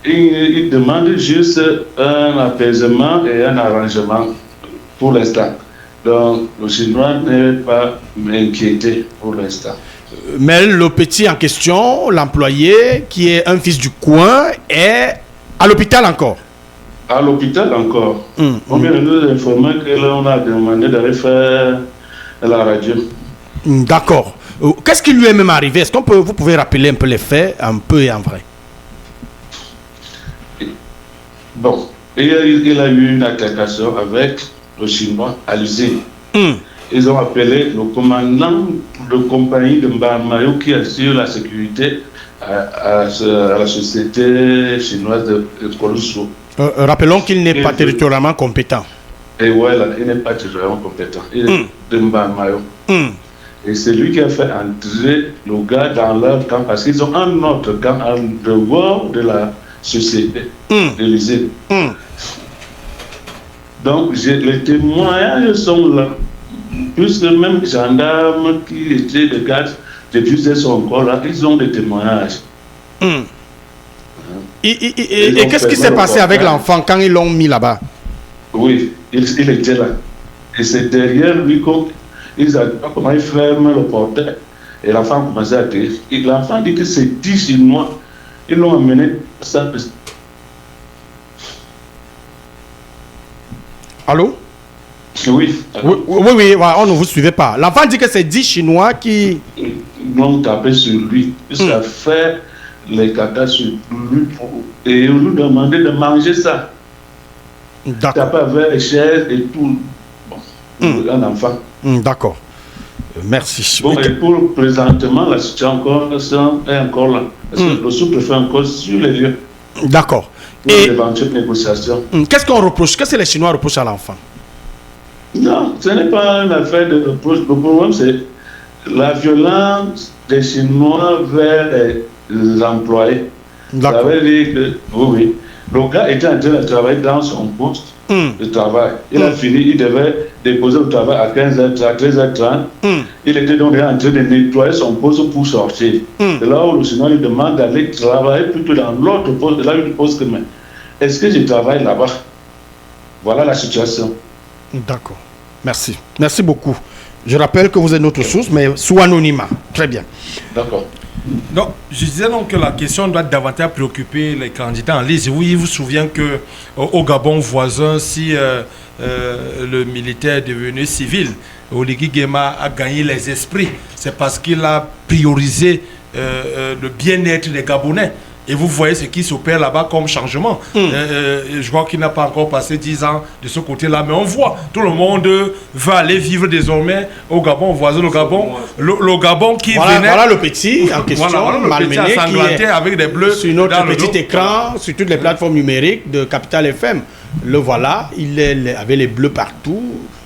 il demande juste un apaisement et un arrangement pour l'instant. Donc, le Chinois n'est pas inquiété pour l'instant. Mais le petit en question, l'employé, qui est un fils du coin, est à l'hôpital encore. À l'hôpital encore. On vient de nous informer que là, on a demandé d'aller faire la radio. D'accord. Qu'est-ce qui lui est même arrivé? Est-ce que vous pouvez rappeler un peu les faits, un peu et en vrai? Bon, il a eu une altercation avec le Chinois à l'usine. Ils ont appelé le commandant de compagnie de Mbamayo qui assure la sécurité à la société chinoise de Colusso. Rappelons qu'il n'est pas territorialement compétent. Et voilà, il n'est pas territorialement compétent. Il est de Mbamayo. Et c'est lui qui a fait entrer le gars dans leur camp parce qu'ils ont un autre camp en dehors de la société, de l'usine. Donc, les témoignages sont là. Puisque même les gendarmes qui étaient de garde depuis ils sont encore là, ils ont des témoignages. Et qu'est-ce qui s'est passé avec l'enfant quand ils l'ont mis là-bas? Oui, il était là. Et c'est derrière lui qu'ils ont comment ils ferment le portail. Et l'enfant a commencé à crier. Et l'enfant dit que c'est 10 Chinois. Ils l'ont amené à ça. Allô? Oui. Oui, on ne vous suivait pas. L'enfant dit que c'est 10 Chinois qui l'ont tapé sur lui. Ça fait les caca sur lui et on nous demandait de manger ça. D'accord. Taper avec les chaises et tout. Bon, un enfant. D'accord. Merci. Bon, et pour présentement, la situation est encore là. Parce que le sous-préfet est encore sur les lieux. D'accord. Pour l'éventuelle négociation. Qu'est-ce qu'on reproche? Qu'est-ce que les Chinois reprochent à l'enfant? Non, ce n'est pas une affaire de reproche. Le problème, c'est la violence des Chinois vers les employés. Ça veut dire que, oui, le gars était en train de travailler dans son poste de travail. Il a fini, il devait déposer le travail à 15h30, à 13h30. Il était donc en train de nettoyer son poste pour sortir. C'est là où le Chinois lui demande d'aller travailler plutôt dans l'autre poste. Et là, il lui pose que, mais est-ce que je travaille là-bas? Voilà la situation. D'accord. Merci. Merci beaucoup. Je rappelle que vous êtes notre source, mais sous anonymat. Très bien. D'accord. Donc, je disais donc que la question doit davantage préoccuper les candidats en lice. Oui, il vous souvient que au Gabon voisin, si le militaire est devenu civil, Oligui Nguema a gagné les esprits. C'est parce qu'il a priorisé le bien-être des Gabonais. Et vous voyez ce qui s'opère là-bas comme changement. Je crois qu'il n'a pas encore passé 10 ans de ce côté-là, mais on voit, tout le monde va aller vivre désormais au Gabon, voisin, le Gabon qui venait... Voilà le petit en question, malmené, qui est avec des bleus sur notre petit écran, sur toutes les plateformes numériques de Capital FM. Le voilà, il avait les bleus partout.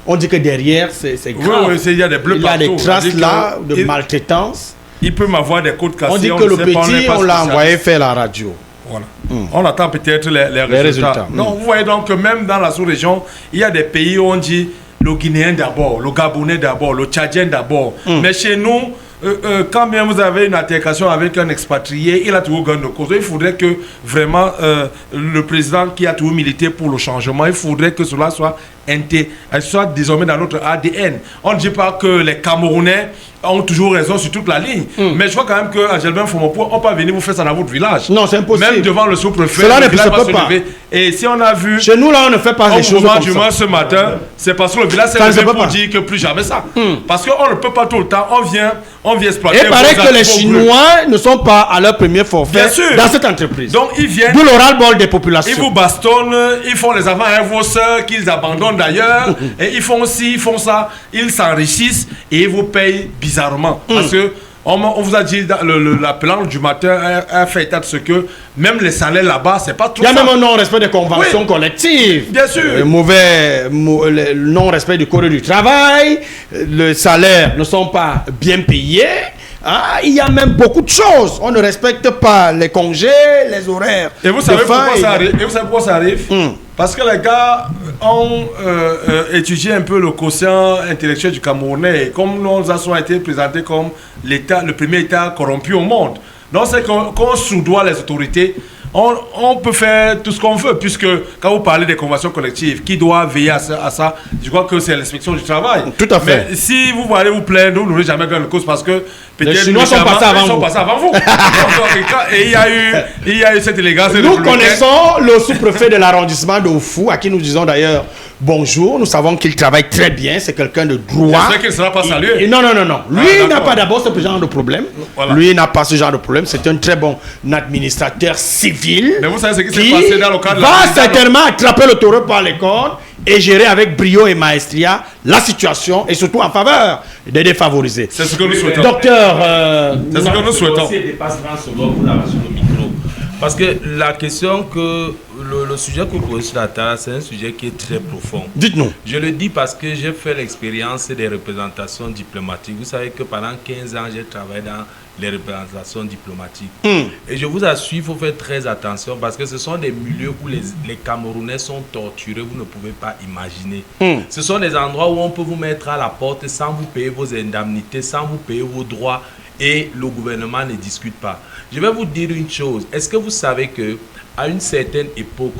On dit que derrière, c'est grave. Oui, il y a des bleus partout. Il y a des traces là de maltraitance. Il peut m'avoir des côtes cassées. On dit que le petit, on l'a envoyé faire la radio. Voilà. On attend peut-être les résultats. Non, vous voyez donc que même dans la sous-région, il y a des pays où on dit le Guinéen d'abord, le Gabonais d'abord, le Tchadien d'abord. Mais chez nous, quand bien vous avez une altercation avec un expatrié, il a toujours gagné de cause. Il faudrait que vraiment le président qui a toujours milité pour le changement, il faudrait que cela soit désormais dans notre ADN. On ne dit pas que les Camerounais ont toujours raison sur toute la ligne. Mais je crois quand même que Gelbin Fomopo, on peut venir vous faire ça dans votre village. Non, c'est impossible. Même devant le sous-préfet. Cela ne peut pas. Et si on a vu... Chez nous, là, on ne fait pas des choses comme ça. Ce matin, c'est parce que le village s'est levé pour dire que plus jamais ça. Parce qu'on ne peut pas tout le temps. On vient exploiter... Et il paraît que les Chinois ne sont pas à leur premier forfait dans cette entreprise. Donc, ils viennent... D'où le ras-le-bol des populations. Ils vous bastonnent, ils font les enfants avec vos sœurs qu'ils abandonnent d'ailleurs. Et ils font ci, ils font ça. Ils s'enrichissent et ils vous payent bizarrement. Parce que on vous a dit, la planche du matin a fait état de ce que même les salaires là-bas, c'est pas tout ça. Il y a même un non-respect des conventions collectives. Bien sûr. Le non-respect du code du travail. Les salaires ne sont pas bien payés. Il y a même beaucoup de choses. On ne respecte pas les congés, les horaires. Et vous savez pourquoi ça arrive? Parce que les gars ont étudié un peu le quotient intellectuel du Camerounais. Et comme nous avons été présentés comme le premier État corrompu au monde. Donc c'est qu'on soudoie les autorités. On peut faire tout ce qu'on veut, puisque quand vous parlez des conventions collectives, qui doit veiller à ça, je crois que c'est l'inspection du travail. Tout à fait. Mais si vous allez vous plaindre, vous n'aurez jamais gagné de cause, parce que Les Chinois sont passés avant vous. Ils sont passés avant vous. Et il y a eu cette élégance. Nous connaissons le sous-préfet de l'arrondissement de Oufou, à qui nous disons d'ailleurs bonjour. Nous savons qu'il travaille très bien. C'est quelqu'un de droit. J'espère qu'il ne sera pas salué. Non. Lui, il n'a pas d'abord ce genre de problème. Voilà. Lui, il n'a pas ce genre de problème. C'est un très bon administrateur civil. Mais vous savez ce qui s'est passé dans le cadre de la... va certainement attraper le taureau par les cornes et gérer avec brio et maestria la situation et surtout en faveur des défavorisés. C'est ce que nous souhaitons. Docteur, c'est ce que nous souhaitons. Parce que la question que le sujet que vous posez sur la table, c'est un sujet qui est très profond. Dites-nous. Je le dis parce que j'ai fait l'expérience des représentations diplomatiques. Vous savez que pendant 15 ans, j'ai travaillé dans les représentations diplomatiques. Et je vous assure, il faut faire très attention parce que ce sont des milieux où les Camerounais sont torturés, vous ne pouvez pas imaginer. Ce sont des endroits où on peut vous mettre à la porte sans vous payer vos indemnités, sans vous payer vos droits et le gouvernement ne discute pas. Je vais vous dire une chose. Est-ce que vous savez que à une certaine époque,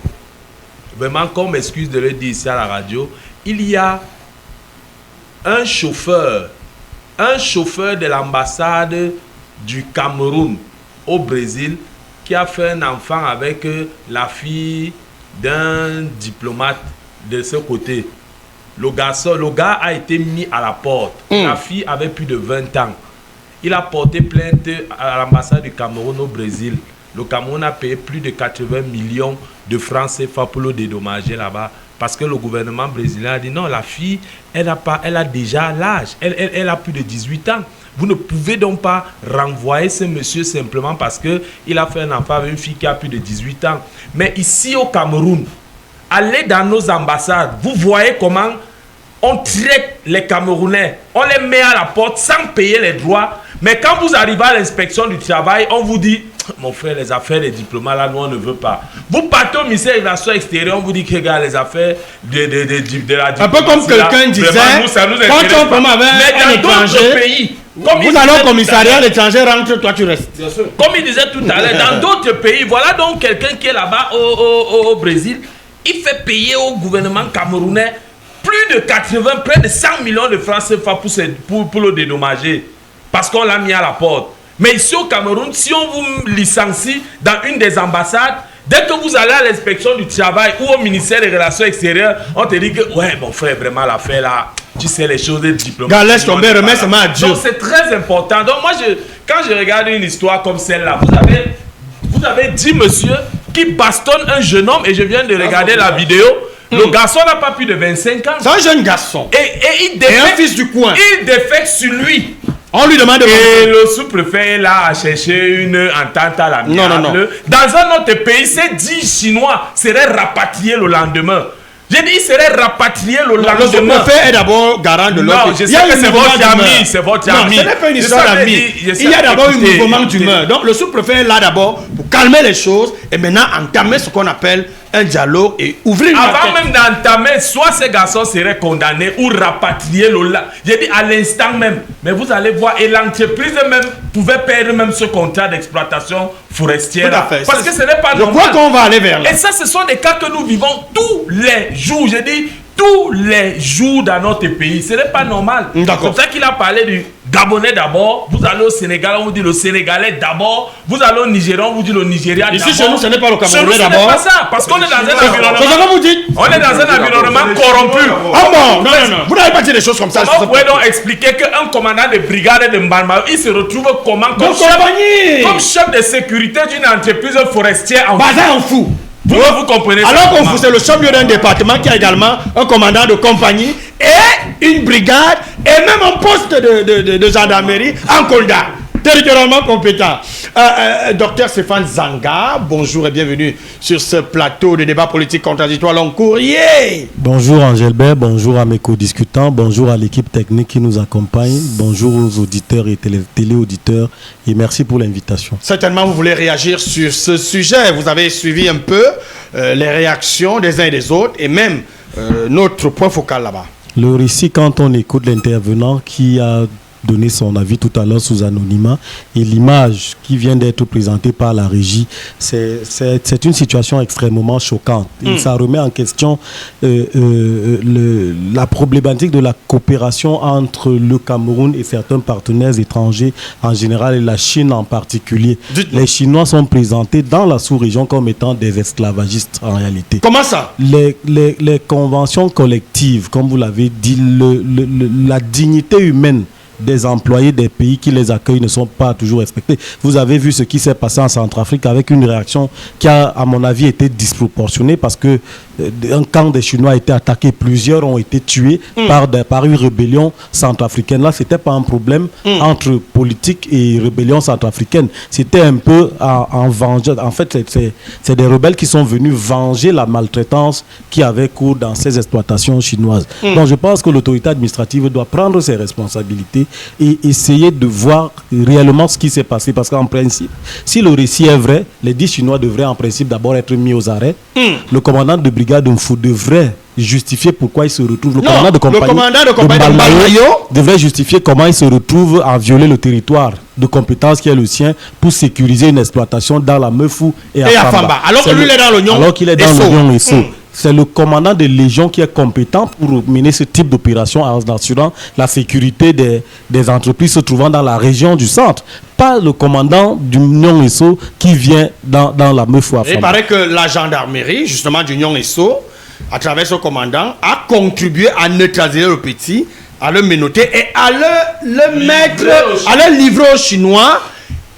vraiment comme excuse de le dire ici à la radio, il y a un chauffeur de l'ambassade du Cameroun au Brésil qui a fait un enfant avec la fille d'un diplomate de ce côté. Le gars a été mis à la porte. La fille avait plus de 20 ans. Il a porté plainte à l'ambassade du Cameroun au Brésil. Le Cameroun a payé plus de 80 millions de francs CFA pour le dédommager là-bas. Parce que le gouvernement brésilien a dit non, la fille, elle a déjà l'âge. Elle a plus de 18 ans. Vous ne pouvez donc pas renvoyer ce monsieur simplement parce qu'il a fait un enfant avec une fille qui a plus de 18 ans. Mais ici au Cameroun, allez dans nos ambassades, vous voyez comment on traite les Camerounais. On les met à la porte sans payer les droits. Mais quand vous arrivez à l'inspection du travail, on vous dit, mon frère, les affaires des diplomates, là, nous, on ne veut pas. Vous partez au ministère des Relations extérieures, on vous dit que, regarde, les affaires de la diplomatie. Un peu comme quelqu'un disait, quand on prend avec un étranger, vous allez au commissariat, l'étranger rentre, toi tu restes. Comme il disait tout à l'heure, dans d'autres pays, voilà donc quelqu'un qui est là-bas au Brésil, il fait payer au gouvernement camerounais plus de 80, près de 100 millions de francs CFA pour le dédommager. Parce qu'on l'a mis à la porte. Mais ici au Cameroun, si on vous licencie dans une des ambassades, dès que vous allez à l'inspection du travail ou au ministère des Relations extérieures, on te dit que, ouais, mon frère, vraiment l'affaire là, tu sais les choses des diplomatiques. Laisse tomber, remets seulement à Dieu. Donc c'est très important. Donc moi, quand je regarde une histoire comme celle-là, vous avez 10 monsieur qui bastonnent un jeune homme, et je viens de regarder la vidéo. Le garçon n'a pas plus de 25 ans. C'est un jeune garçon. Et il défecte, un fils du coin. Il défecte sur lui. On lui demande de... Et le sous-préfet là a cherché une entente à l'amiable. Non. Dans un autre pays, ces 10 Chinois seraient rapatriés le lendemain. J'ai dit, il serait rapatrié le lendemain. Le sous-préfet est d'abord garant de l'autre. Non, je sais que c'est votre ami. C'est votre ami. Non, ce n'est pas une histoire d'amis. Il y a d'abord un mouvement d'humeur. Donc le sous-préfet est là d'abord pour calmer les choses et maintenant entamer ce qu'on appelle un dialogue et ouvrir une Avant même d'entamer, soit ces garçons seraient condamnés ou rapatriés. J'ai dit à l'instant même. Mais vous allez voir, et l'entreprise même pouvait perdre même ce contrat d'exploitation forestière. Tout à fait. Parce que ce n'est pas normal. Je crois qu'on va aller vers là. Et ça, ce sont des cas que nous vivons tous les jours. J'ai dit tous les jours dans notre pays. Ce n'est pas normal. C'est pour ça qu'il a parlé du Gabonais d'abord. Vous allez au Sénégal, on vous dit le Sénégalais d'abord. Vous allez au Nigeria, on vous dit le Nigeria d'abord. Ici, chez nous, ce n'est pas le Camerounais d'abord. Ce n'est pas ça. Parce qu'on est dans un environnement. On est dans un environnement corrompu. Ah bon, non. Vous n'avez pas dit des choses comme ça. Vous pouvez donc expliquer qu'un commandant de brigade de Mbamba, il se retrouve comme chef de sécurité d'une entreprise forestière en Bazar en fou. Vous comprenez ça? Alors qu'on c'est le chef-lieu d'un département qui a également un commandant de compagnie et une brigade et même un poste de gendarmerie en Kolda, territorialement compétent. Docteur Stéphane Zanga, bonjour et bienvenue sur ce plateau de débat politique contradictoire long courrier. Bonjour Angelbert, bonjour à mes co-discutants, bonjour à l'équipe technique qui nous accompagne, bonjour aux auditeurs et téléauditeurs et merci pour l'invitation. Certainement vous voulez réagir sur ce sujet, vous avez suivi un peu les réactions des uns et des autres et même notre point focal là-bas. Le récit, quand on écoute l'intervenant qui a donné son avis tout à l'heure sous anonymat. Et l'image qui vient d'être présentée par la régie, c'est une situation extrêmement choquante. Et ça remet en question la problématique de la coopération entre le Cameroun et certains partenaires étrangers en général et la Chine en particulier. Les Chinois sont présentés dans la sous-région comme étant des esclavagistes en réalité. Comment ça? Les conventions collectives, comme vous l'avez dit, la dignité humaine des employés des pays qui les accueillent ne sont pas toujours respectés. Vous avez vu ce qui s'est passé en Centrafrique avec une réaction qui a, à mon avis, été disproportionnée parce que un camp des Chinois a été attaqué, plusieurs ont été tués par une rébellion centrafricaine. Là, c'était pas un problème entre politique et rébellion centrafricaine. C'était un peu en vengeance. En fait, c'est des rebelles qui sont venus venger la maltraitance qui avait cours dans ces exploitations chinoises. Donc, je pense que l'autorité administrative doit prendre ses responsabilités et essayer de voir réellement ce qui s'est passé. Parce qu'en principe, si le récit est vrai, les 10 Chinois devraient en principe d'abord être mis aux arrêts. Le commandant de brigade Mfou devrait justifier pourquoi il se retrouve. Le commandant de compagnie de Balmayo devrait justifier comment il se retrouve à violer le territoire de compétence qui est le sien pour sécuriser une exploitation dans la Meufou et à Famba. Alors que lui, il est dans l'oignon. Alors qu'il est dans l'oignon et Esso. C'est le commandant de Légion qui est compétent pour mener ce type d'opération en assurant la sécurité des entreprises se trouvant dans la région du centre. Pas le commandant du Nyong Esso qui vient dans la Meufou. Il paraît que la gendarmerie, justement, du Nyong Esso, à travers ce commandant, a contribué à neutraliser le petit, à le menotter et à le mettre, à le livrer aux Chinois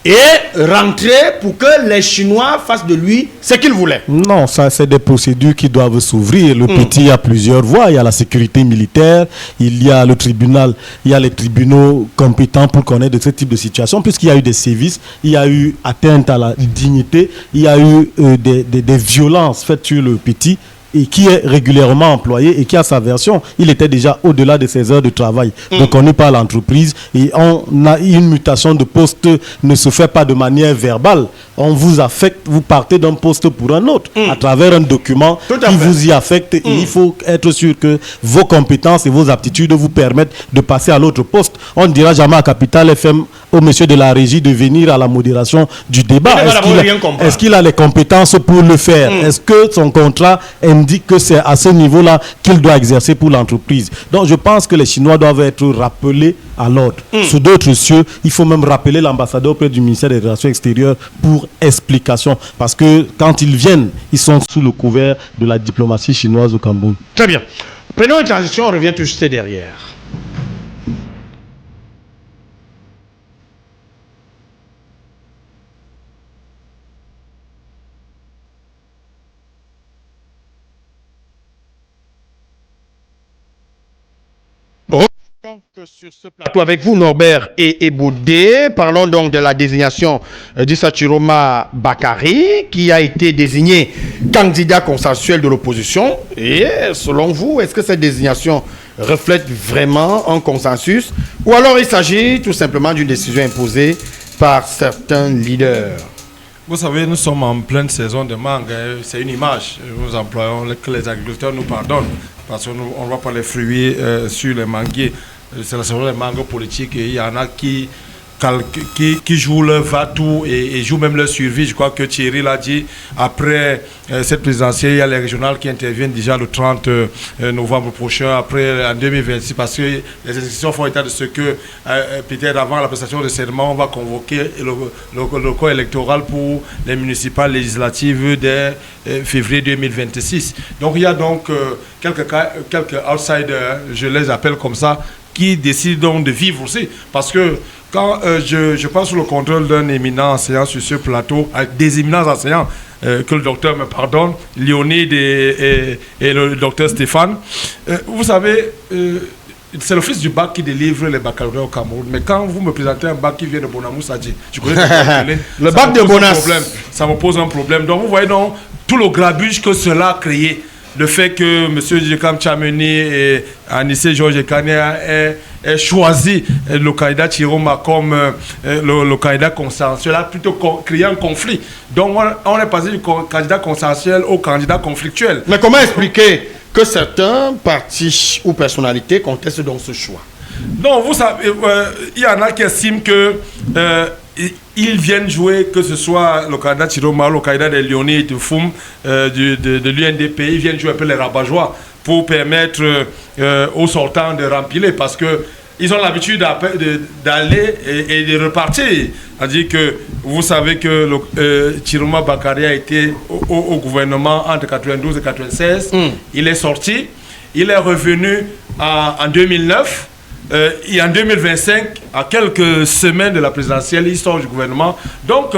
et rentrer pour que les Chinois fassent de lui ce qu'ils voulaient. Non, ça c'est des procédures qui doivent s'ouvrir. Le petit a plusieurs voies. Il y a la sécurité militaire, il y a le tribunal, il y a les tribunaux compétents pour connaître de ce type de situation, puisqu'il y a eu des sévices, il y a eu atteinte à la dignité, il y a eu des violences faites sur le petit, et qui est régulièrement employé et qui a sa version. Il était déjà au-delà de ses heures de travail, reconnu par l'entreprise, et une mutation de poste ne se fait pas de manière verbale. On vous affecte, vous partez d'un poste pour un autre à travers un document qui vous y affecte et il faut être sûr que vos compétences et vos aptitudes vous permettent de passer à l'autre poste. On ne dira jamais à Capital FM au monsieur de la régie de venir à la modération du débat. Est-ce qu'il a les compétences pour le faire? Est-ce que son contrat indique que c'est à ce niveau-là qu'il doit exercer pour l'entreprise? Donc je pense que les Chinois doivent être rappelés à l'ordre. Sous d'autres cieux, il faut même rappeler l'ambassadeur auprès du ministère des Relations extérieures pour explication. Parce que quand ils viennent, ils sont sous le couvert de la diplomatie chinoise au Cameroun. Très bien. Prenons une transition, on revient tout juste derrière. Sur ce plateau avec vous, Norbert et Boudé, parlons donc de la désignation d'Issa Chiroma Bakary, qui a été désigné candidat consensuel de l'opposition. Et selon vous, est-ce que cette désignation reflète vraiment un consensus ou alors il s'agit tout simplement d'une décision imposée par certains leaders? Vous savez, nous sommes en pleine saison de mangue. C'est une image. Nous employons que les agriculteurs nous pardonnent parce qu'on ne voit pas les fruits sur les manguiers. C'est la saison des mangues politiques et il y en a qui jouent leur va-tout et jouent même leur survie. Je crois que Thierry l'a dit. Après cette présidentielle, il y a les régionales qui interviennent déjà le 30 novembre prochain, après en 2026, parce que les institutions font état de ce que peut-être avant la prestation de serment, on va convoquer le corps électoral pour les municipales législatives dès février 2026. Donc il y a donc quelques outsiders, je les appelle comme ça, qui décident donc de vivre aussi. Parce que quand je passe sous le contrôle d'un éminent enseignant sur ce plateau, des éminents enseignants, que le docteur me pardonne, Léonide et le docteur Stéphane, vous savez, c'est l'office du bac qui délivre les baccalauréats au Cameroun. Mais quand vous me présentez un bac qui vient de Bonamou Sadji, je connais le bac de Bonas, ça me pose un problème. Donc vous voyez donc tout le grabuge que cela a créé. Le fait que M. Djekam Tchameni et Anissé Georges Kania aient choisi le candidat Chiroma comme le candidat consensuel a plutôt créé un conflit. Donc on est passé du candidat consensuel au candidat conflictuel. Mais comment expliquer que certains partis ou personnalités contestent donc ce choix? Non, vous savez, il y en a qui estiment que ils viennent jouer, que ce soit le candidat Chiroma, le candidat de Léonie et de Foum, de l'UNDP, ils viennent jouer un peu les rabat-joie pour permettre aux sortants de rempiler, parce que ils ont l'habitude d'aller et de repartir. C'est-à-dire que vous savez que Chiroma Bakary a été au gouvernement entre 92 et 96. Il est sorti. Il est revenu en 2009. Et en 2025, à quelques semaines de la présidentielle, il sort du gouvernement. Donc,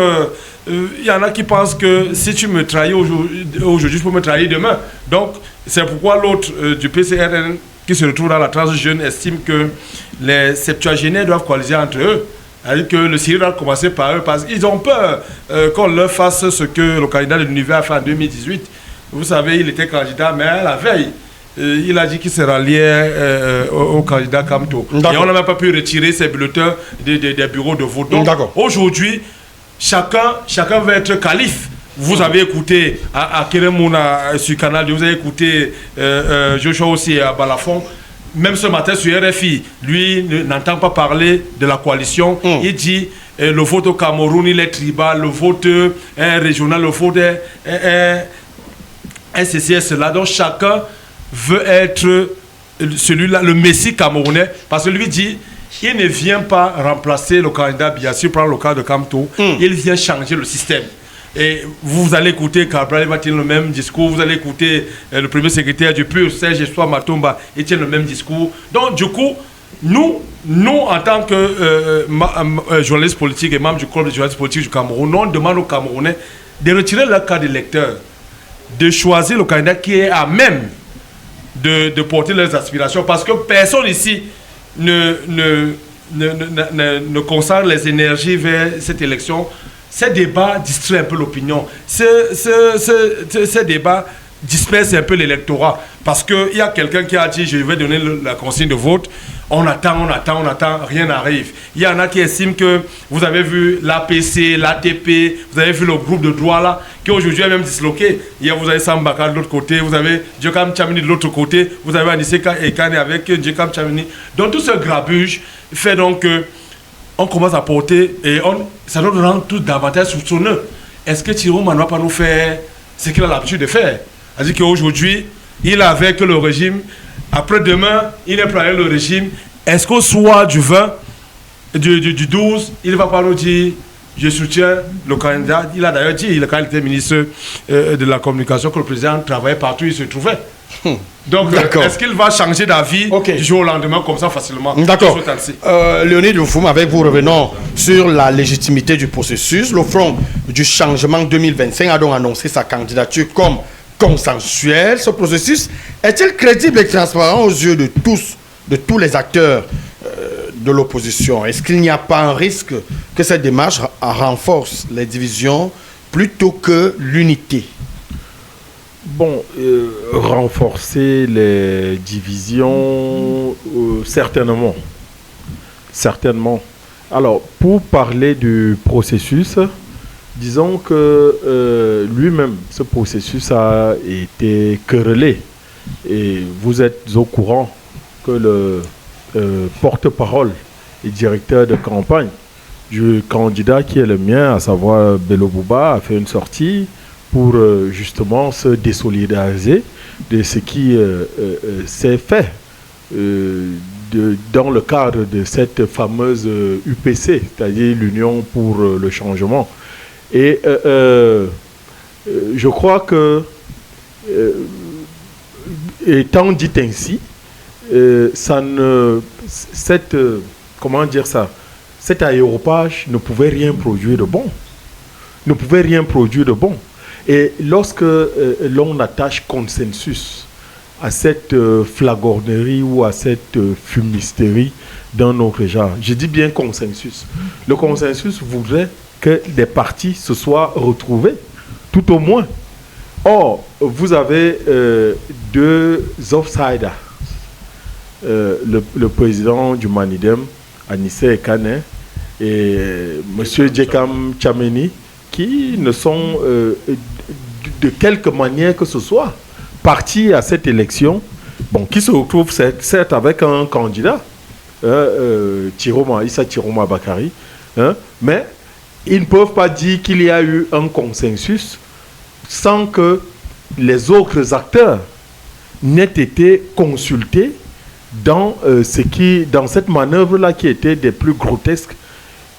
il y en a qui pensent que si tu me trahis aujourd'hui, tu peux me trahir demain. Donc, c'est pourquoi l'autre du PCRN qui se retrouve dans la tranche jeune estime que les septuagénaires doivent coaliser entre eux. C'est-à-dire que le Syrie doit commencer par eux parce qu'ils ont peur qu'on leur fasse ce que le candidat de l'univers a fait en 2018. Vous savez, il était candidat, mais à la veille, il a dit qu'il se ralliait au candidat Kamto. Et on n'a même pas pu retirer ses bulletins des bureaux de vote. Donc, aujourd'hui, chacun va être calife. Vous avez écouté à Keremouna sur Canal, vous avez écouté Joshua aussi à Balafon. Même ce matin sur RFI, lui n'entend pas parler de la coalition. Il dit le vote au Cameroun, il est tribal, le vote régional, le vote est ceci et cela. Donc chacun veut être celui-là, le messie camerounais, parce que lui dit il ne vient pas remplacer le candidat Biassi, prendre le cas de Kamto, il vient changer le système. Et vous allez écouter Cabral, il va tenir le même discours. Vous allez écouter le premier secrétaire du PUR, Serge Espoir Matomba, il tient le même discours. Donc, du coup, nous en tant que journalistes politiques et membres du corps de journalistes politiques du Cameroun, on demande aux Camerounais de retirer leur carte d'électeur, de choisir le candidat qui est à même de porter leurs aspirations. Parce que personne ici ne consacre les énergies vers cette élection. Ces débats distraient un peu l'opinion. Ces débats dispersent un peu l'électorat. Parce qu'il y a quelqu'un qui a dit, je vais donner la consigne de vote. On attend, rien n'arrive. Il y en a qui estiment que vous avez vu l'APC, l'ATP, vous avez vu le groupe de droit là, qui aujourd'hui est même disloqué. Hier, vous avez Sambaka de l'autre côté, vous avez Djokam Chamini de l'autre côté, vous avez Anissé Ekane avec Djokam Chamini. Donc tout ce grabuge fait donc que on commence à porter et ça nous rend tous davantage soupçonneux. Est-ce que Chiroma ne va pas nous faire ce qu'il a l'habitude de faire? C'est-à-dire qu'aujourd'hui, il est avec le régime. Après-demain, il est prêt avec le régime. Est-ce qu'au soir du 20, du 12, il ne va pas nous dire je soutiens le candidat? Il a d'ailleurs dit, quand il était ministre de la communication, que le président travaillait partout où il se trouvait. Donc, est-ce qu'il va changer d'avis du jour au lendemain comme ça facilement? D'accord. Léonie Diouffoum, avec vous, revenons sur la légitimité du processus. Le Front du changement 2025 a donc annoncé sa candidature comme consensuelle. Ce processus est-il crédible et transparent aux yeux de tous les acteurs de l'opposition? Est-ce qu'il n'y a pas un risque que cette démarche renforce les divisions plutôt que l'unité? Bon, renforcer les divisions, certainement. Certainement. Alors, pour parler du processus, disons que lui-même, ce processus a été querellé. Et vous êtes au courant que le porte-parole et directeur de campagne du candidat qui est le mien, à savoir Bello Bouba, a fait une sortie pour justement se désolidariser de ce qui s'est fait dans le cadre de cette fameuse UPC, c'est-à-dire l'Union pour le changement. Et je crois que, étant dit ainsi, comment dire ça, cet aéropage ne pouvait rien produire de bon. Ne pouvait rien produire de bon. Et lorsque l'on attache consensus à cette flagornerie ou à cette fumisterie d'un autre genre, je dis bien consensus. Le consensus voudrait que des partis se soient retrouvés, tout au moins. Or, vous avez deux outsiders. Le président du Manidem, Anissé Ekane, et M. Djekam Chameni, qui ne sont de quelque manière que ce soit partis à cette élection, bon, qui se retrouvent certes avec un candidat, Issa Chiroma Bakari, mais ils ne peuvent pas dire qu'il y a eu un consensus sans que les autres acteurs n'aient été consultés dans cette manœuvre-là qui était des plus grotesques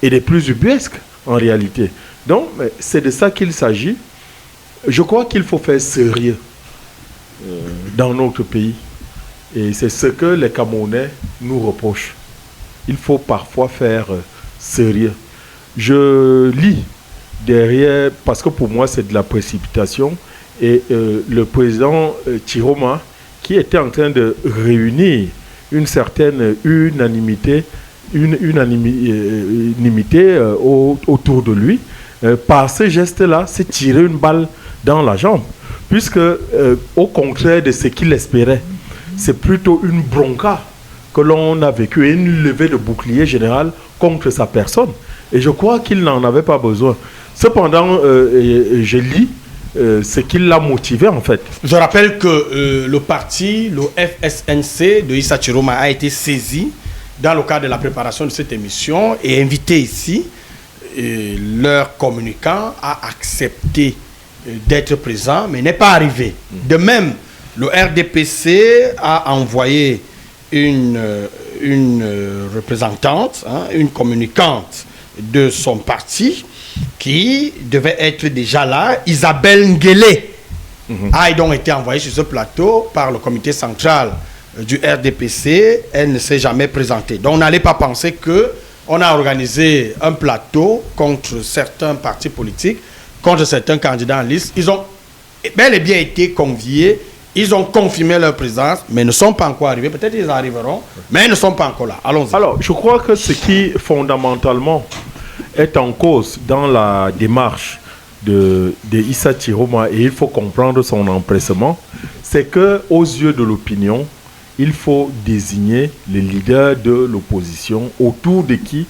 et des plus ubuesques en réalité. Donc, c'est de ça qu'il s'agit. Je crois qu'il faut faire sérieux dans notre pays. Et c'est ce que les Camerounais nous reprochent. Il faut parfois faire sérieux. Je lis derrière, parce que pour moi c'est de la précipitation, et le président Chiroma, qui était en train de réunir une certaine unanimité autour de lui, par ce geste-là, s'est tiré une balle dans la jambe, puisque au contraire de ce qu'il espérait, c'est plutôt une bronca que l'on a vécue et une levée de bouclier général contre sa personne. Et je crois qu'il n'en avait pas besoin. Cependant, je lis ce qui l'a motivé en fait. Je rappelle que le parti, le FSNC de Issa Chiroma a été saisi dans le cadre de la préparation de cette émission et invité ici. Et leur communicant a accepté d'être présent, mais n'est pas arrivé. De même, le RDPC a envoyé une représentante, une communicante de son parti qui devait être déjà là, Isabelle Nguélé, a donc été envoyée sur ce plateau par le comité central du RDPC. Elle ne s'est jamais présentée. Donc on n'allait pas penser qu'on a organisé un plateau contre certains partis politiques, contre certains candidats en liste. Ils ont bel et bien été conviés, ils ont confirmé leur présence, mais ne sont pas encore arrivés. Peut-être ils arriveront, mais ils ne sont pas encore là. Allons-y. Alors, je crois que ce qui, fondamentalement, est en cause dans la démarche de Issa Chiroma, et il faut comprendre son empressement, c'est qu'aux yeux de l'opinion, il faut désigner les leaders de l'opposition autour de qui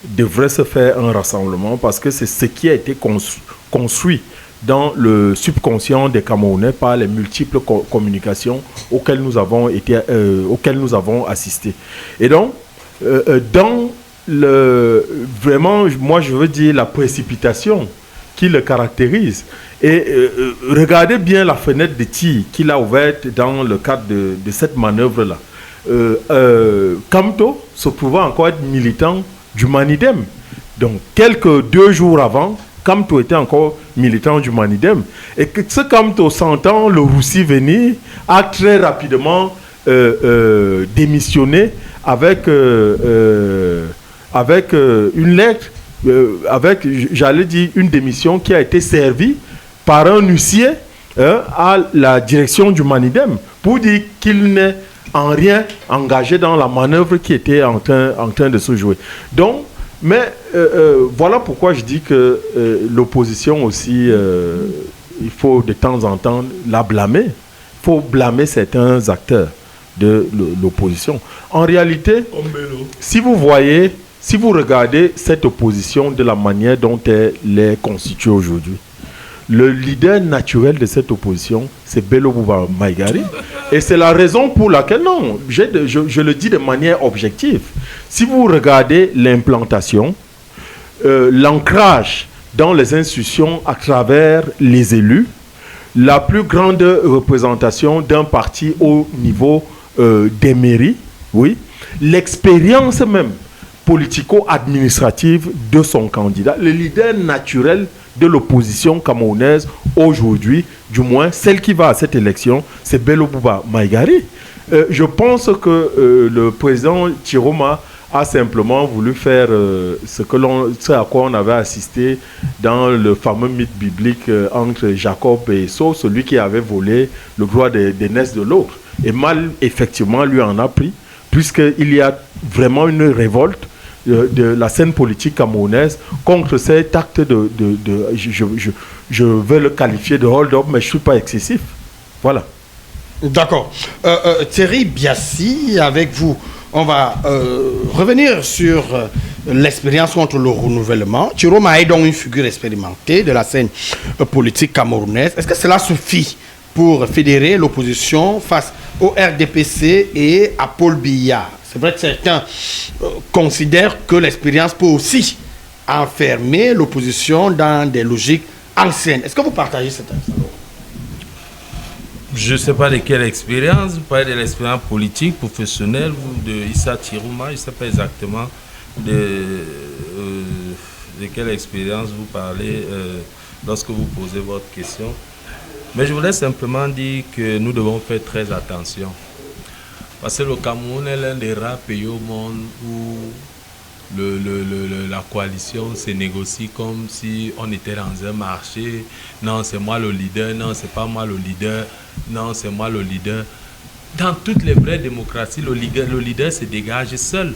devrait se faire un rassemblement, parce que c'est ce qui a été construit dans le subconscient des Camerounais par les multiples communications auxquelles nous avons assisté. Et donc, dans vraiment, moi je veux dire la précipitation qui le caractérise. Et regardez bien la fenêtre de tir qu'il a ouverte dans le cadre de cette manœuvre-là. Kamto se pouvait encore être militant du Manidem. Donc, quelques 2 jours avant, Kamto était encore militant du Manidem. Et que ce Kamto, sentant le roussi venir, a très rapidement démissionné avec une lettre, j'allais dire, une démission qui a été servie par un huissier à la direction du Manidem pour dire qu'il n'est en rien engagé dans la manœuvre qui était en train de se jouer. Donc, mais voilà pourquoi je dis que l'opposition aussi, il faut de temps en temps la blâmer. Il faut blâmer certains acteurs de l'opposition. En réalité, si vous regardez cette opposition de la manière dont elle est constituée aujourd'hui, le leader naturel de cette opposition, c'est Bello Bouba Maïgari. Et c'est la raison pour laquelle, non, je le dis de manière objective. Si vous regardez l'implantation, l'ancrage dans les institutions à travers les élus, la plus grande représentation d'un parti au niveau des mairies, oui, l'expérience même politico-administrative de son candidat, le leader naturel de l'opposition camerounaise aujourd'hui, du moins celle qui va à cette élection, c'est Bello Bouba Maïgari. Je pense que le président Chiroma a simplement voulu faire ce à quoi on avait assisté dans le fameux mythe biblique entre Jacob et Esau, celui qui avait volé le droit des noces de l'autre. Et mal, effectivement, lui en a pris, puisqu'il y a vraiment une révolte de la scène politique camerounaise contre cet acte je veux le qualifier de hold-up, mais je ne suis pas excessif. Voilà. D'accord. Thierry Biassi, avec vous, on va revenir sur l'expérience contre le renouvellement. Chiroma est donc une figure expérimentée de la scène politique camerounaise. Est-ce que cela suffit pour fédérer l'opposition face au RDPC et à Paul Biya? c'est vrai que certains considèrent que l'expérience peut aussi enfermer l'opposition dans des logiques anciennes. Est-ce que vous partagez cette expérience? Je ne sais pas de quelle expérience, vous parlez de l'expérience politique, professionnelle, ou de Issa Tirouma, je ne sais pas exactement de quelle expérience vous parlez lorsque vous posez votre question. Mais je voulais simplement dire que nous devons faire très attention. Parce que le Cameroun est l'un des rares pays au monde où la coalition se négocie comme si on était dans un marché. Non, c'est moi le leader. Non, c'est pas moi le leader. Non, c'est moi le leader. Dans toutes les vraies démocraties, le leader se dégage seul.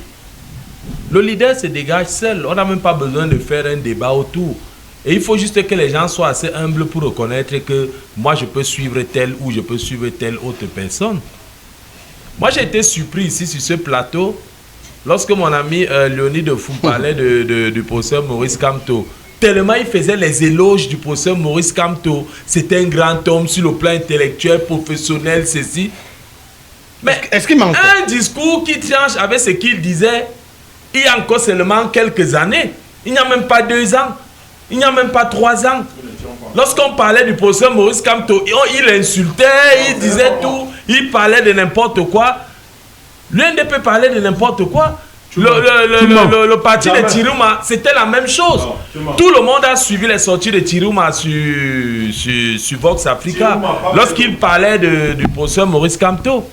Le leader se dégage seul. On n'a même pas besoin de faire un débat autour. Et il faut juste que les gens soient assez humbles pour reconnaître que moi, je peux suivre telle ou je peux suivre telle autre personne. Moi, j'ai été surpris ici sur ce plateau lorsque mon ami Léonie de Fou parlait du professeur Maurice Kamto. Tellement il faisait les éloges du professeur Maurice Kamto. C'était un grand homme sur le plan intellectuel, professionnel, ceci. Mais est-ce qu'il manque un discours qui change avec ce qu'il disait il y a encore seulement quelques années. Il n'y a même pas 2 ans. Il n'y a même pas 3 ans. Lorsqu'on parlait du professeur Maurice Kamto, il insultait, il disait tout, il parlait de n'importe quoi. L'UNDP parlait de n'importe quoi. Le parti de Tirouma, c'était la même chose. Tout le monde a suivi les sorties de Tirouma sur Vox Africa lorsqu'il parlait du professeur Maurice Kamto.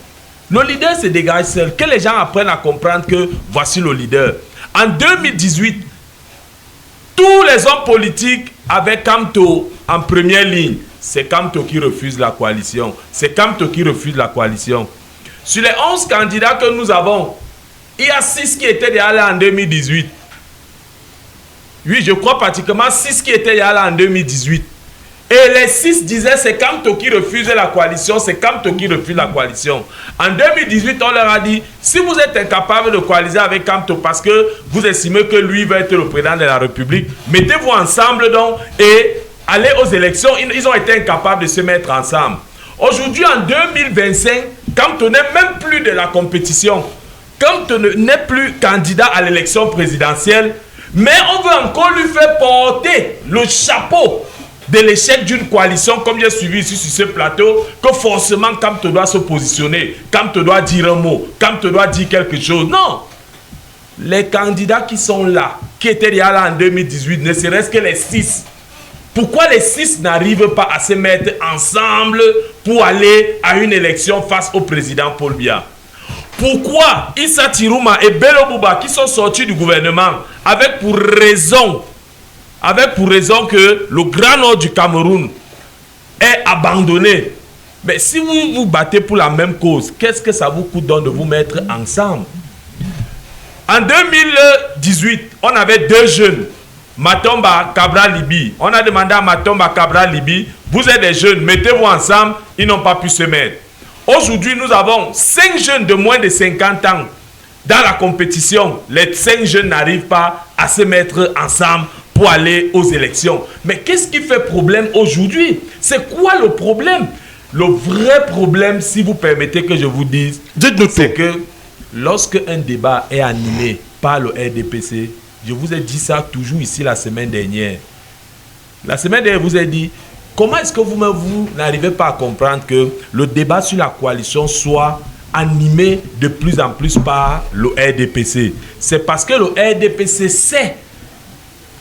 Le leader se dégage seul. Que les gens apprennent à comprendre que voici le leader. En 2018, tous les hommes politiques avaient Kamto en première ligne. C'est Kamto qui refuse la coalition. C'est Kamto qui refuse la coalition. Sur les 11 candidats que nous avons, il y a 6 qui étaient déjà là en 2018. Oui, je crois pratiquement 6 qui étaient déjà là en 2018. Et les 6 disaient c'est Kamto qui refuse la coalition, c'est Kamto qui refuse la coalition. En 2018, on leur a dit, si vous êtes incapable de coaliser avec Kamto parce que vous estimez que lui va être le président de la République, mettez-vous ensemble donc et allez aux élections. Ils ont été incapables de se mettre ensemble. Aujourd'hui, en 2025, Kamto n'est même plus de la compétition. Kamto n'est plus candidat à l'élection présidentielle, mais on veut encore lui faire porter le chapeau de l'échec d'une coalition, comme j'ai suivi ici sur ce plateau, que forcément Kamto doit se positionner, Kamto doit dire un mot, Kamto doit dire quelque chose. Non! Les candidats qui sont là, qui étaient déjà là en 2018, ne serait-ce que les 6. Pourquoi les 6 n'arrivent pas à se mettre ensemble pour aller à une élection face au président Paul Biya? Pourquoi Issa Tirouma et Bello Bouba, qui sont sortis du gouvernement, avec pour raison que le Grand Nord du Cameroun est abandonné? Mais si vous vous battez pour la même cause, qu'est-ce que ça vous coûte donc de vous mettre ensemble? En 2018, on avait 2 jeunes, Matomba, Cabral, Libi. On a demandé à Matomba, Cabral, Libi, vous êtes des jeunes, mettez-vous ensemble. Ils n'ont pas pu se mettre. Aujourd'hui, nous avons 5 jeunes de moins de 50 ans dans la compétition. Les 5 jeunes n'arrivent pas à se mettre ensemble pour aller aux élections. Mais qu'est-ce qui fait problème aujourd'hui? C'est quoi le problème? Le vrai problème, si vous permettez que je vous dise, c'est que lorsque un débat est animé par le RDPC, je vous ai dit ça toujours ici la semaine dernière. La semaine dernière, je vous ai dit, comment est-ce que vous n'arrivez pas à comprendre que le débat sur la coalition soit animé de plus en plus par le RDPC? C'est parce que le RDPC sait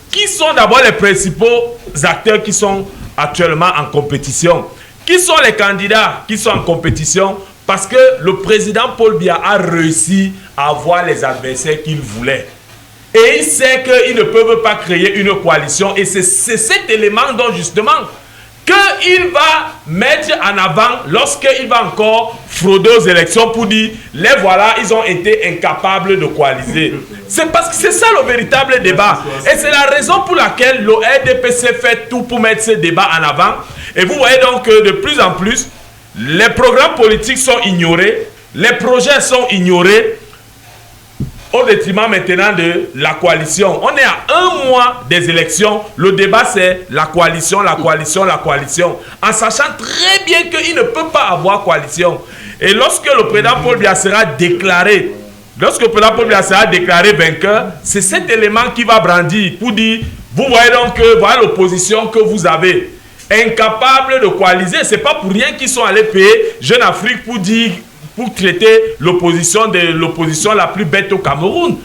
qui sont d'abord les principaux acteurs qui sont actuellement en compétition. Qui sont les candidats qui sont en compétition? Parce que le président Paul Biya a réussi à avoir les adversaires qu'il voulait. Et il sait qu'ils ne peuvent pas créer une coalition. Et c'est cet élément dont justement qu'il va mettre en avant lorsqu'il va encore frauder aux élections pour dire, les voilà, ils ont été incapables de coaliser. C'est parce que c'est ça le véritable débat. Et c'est la raison pour laquelle le RDPC fait tout pour mettre ce débat en avant. Et vous voyez donc que de plus en plus, les programmes politiques sont ignorés, les projets sont ignorés, au détriment maintenant de la coalition. On est à 1 mois des élections. Le débat, c'est la coalition, la coalition, la coalition. En sachant très bien qu'il ne peut pas avoir coalition. Et lorsque le président Paul Biya sera déclaré lorsque le président Paul Biya sera déclaré vainqueur, c'est cet élément qui va brandir pour dire, vous voyez donc que voilà l'opposition que vous avez, incapable de coaliser. C'est pas pour rien qu'ils sont allés payer Jeune Afrique pour traiter l'opposition la plus bête au Cameroun.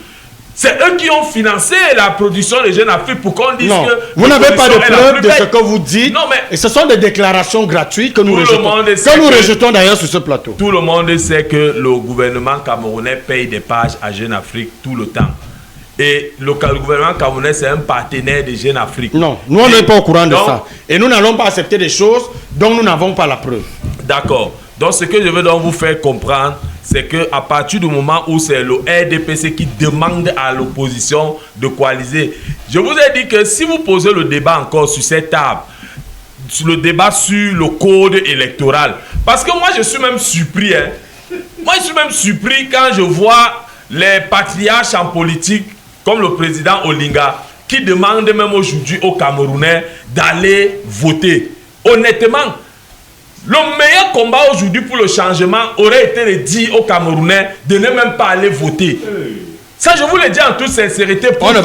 C'est eux qui ont financé la production de Jeune Afrique pour qu'on dise que... Vous n'avez pas de preuve de ce que vous dites. Non, mais et ce sont des déclarations gratuites que nous rejetons d'ailleurs sur ce plateau. Tout le monde sait que le gouvernement camerounais paye des pages à Jeune Afrique tout le temps. Et le gouvernement camerounais, c'est un partenaire de Jeune Afrique. Non, nous on n'est pas au courant de ça. Et nous n'allons pas accepter des choses dont nous n'avons pas la preuve. D'accord. Donc ce que je veux donc vous faire comprendre, c'est qu'à partir du moment où c'est le RDPC qui demande à l'opposition de coaliser, je vous ai dit que si vous posez le débat encore sur cette table, sur le débat sur le code électoral, parce que moi je suis même surpris, moi je suis même surpris quand je vois les patriarches en politique, comme le président Olinga, qui demandent même aujourd'hui aux Camerounais d'aller voter. Honnêtement, le meilleur combat aujourd'hui pour le changement aurait été de dire aux Camerounais de ne même pas aller voter. Ça, je vous le dis en toute sincérité. On ne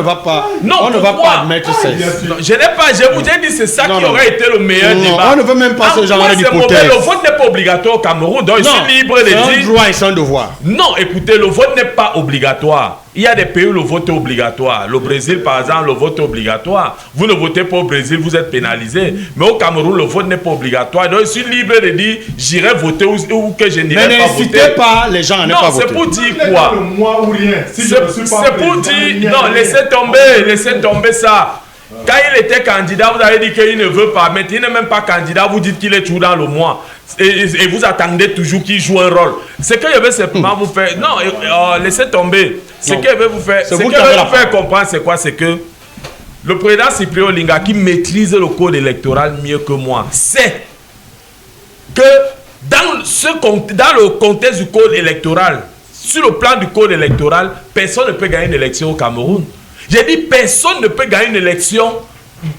va pas admettre ça. Je vous ai dit c'est ça qui aurait été le meilleur débat. On ne veut même pas ce genre d'hypothèse. Le vote n'est pas obligatoire au Cameroun, donc je suis libre de dire. C'est un droit et c'est un devoir. Non, écoutez, le vote n'est pas obligatoire. Il y a des pays où le vote est obligatoire. Le Brésil, par exemple, le vote est obligatoire. Vous ne votez pas au Brésil, vous êtes pénalisé. Mais au Cameroun, le vote n'est pas obligatoire. Donc, je suis libre de dire j'irai voter ou que je n'irai pas voter. Mais n'incitez pas les gens à ne pas voter. Non, c'est pour dire quoi? C'est pour dire, non, laissez tomber ça. Quand il était candidat, vous avez dit qu'il ne veut pas. Maintenant, il n'est même pas candidat, vous dites qu'il est toujours dans le mois. Et vous attendez toujours qu'il joue un rôle. Ce que je veux simplement vous faire... Non, laissez tomber. Ce que je veux vous faire, comprendre, c'est quoi? C'est que le président Cyprien Olinga, qui maîtrise le code électoral mieux que moi, sait que dans le contexte du code électoral, sur le plan du code électoral, personne ne peut gagner une élection au Cameroun. J'ai dit personne ne peut gagner une élection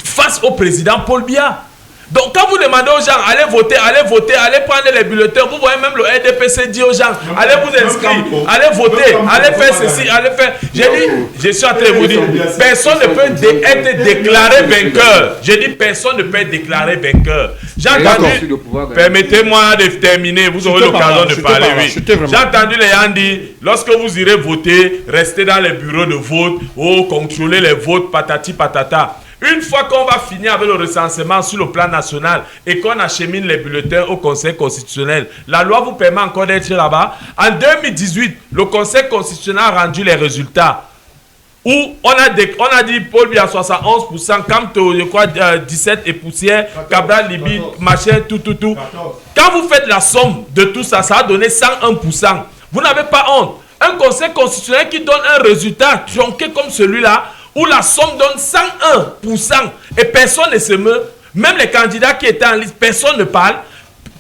face au président Paul Biya. Donc quand vous demandez aux gens, allez voter, allez prendre les bulletins, vous voyez même le RDPC dit aux gens, allez vous inscrire, allez voter, allez faire ceci, allez faire... J'ai dit, je suis en train de vous dire, personne ne peut être déclaré vainqueur. J'ai dit, personne ne peut être déclaré vainqueur. J'ai entendu, permettez-moi de terminer, vous aurez l'occasion de parler, oui. J'ai entendu les gens dire, lorsque vous irez voter, restez dans les bureaux de vote, contrôlez les votes, patati patata. Une fois qu'on va finir avec le recensement sur le plan national et qu'on achemine les bulletins au Conseil constitutionnel, la loi vous permet encore d'être là-bas. En 2018, le Conseil constitutionnel a rendu les résultats où on a dit Paul Biya 71%, Kamto, je crois 17 et poussière, Cabral Libi, machin, tout. Quand vous faites la somme de tout ça, ça a donné 101%. Vous n'avez pas honte. Un Conseil constitutionnel qui donne un résultat tronqué comme celui-là, où la somme donne 101% et personne ne se meut, même les candidats qui étaient en liste, personne ne parle.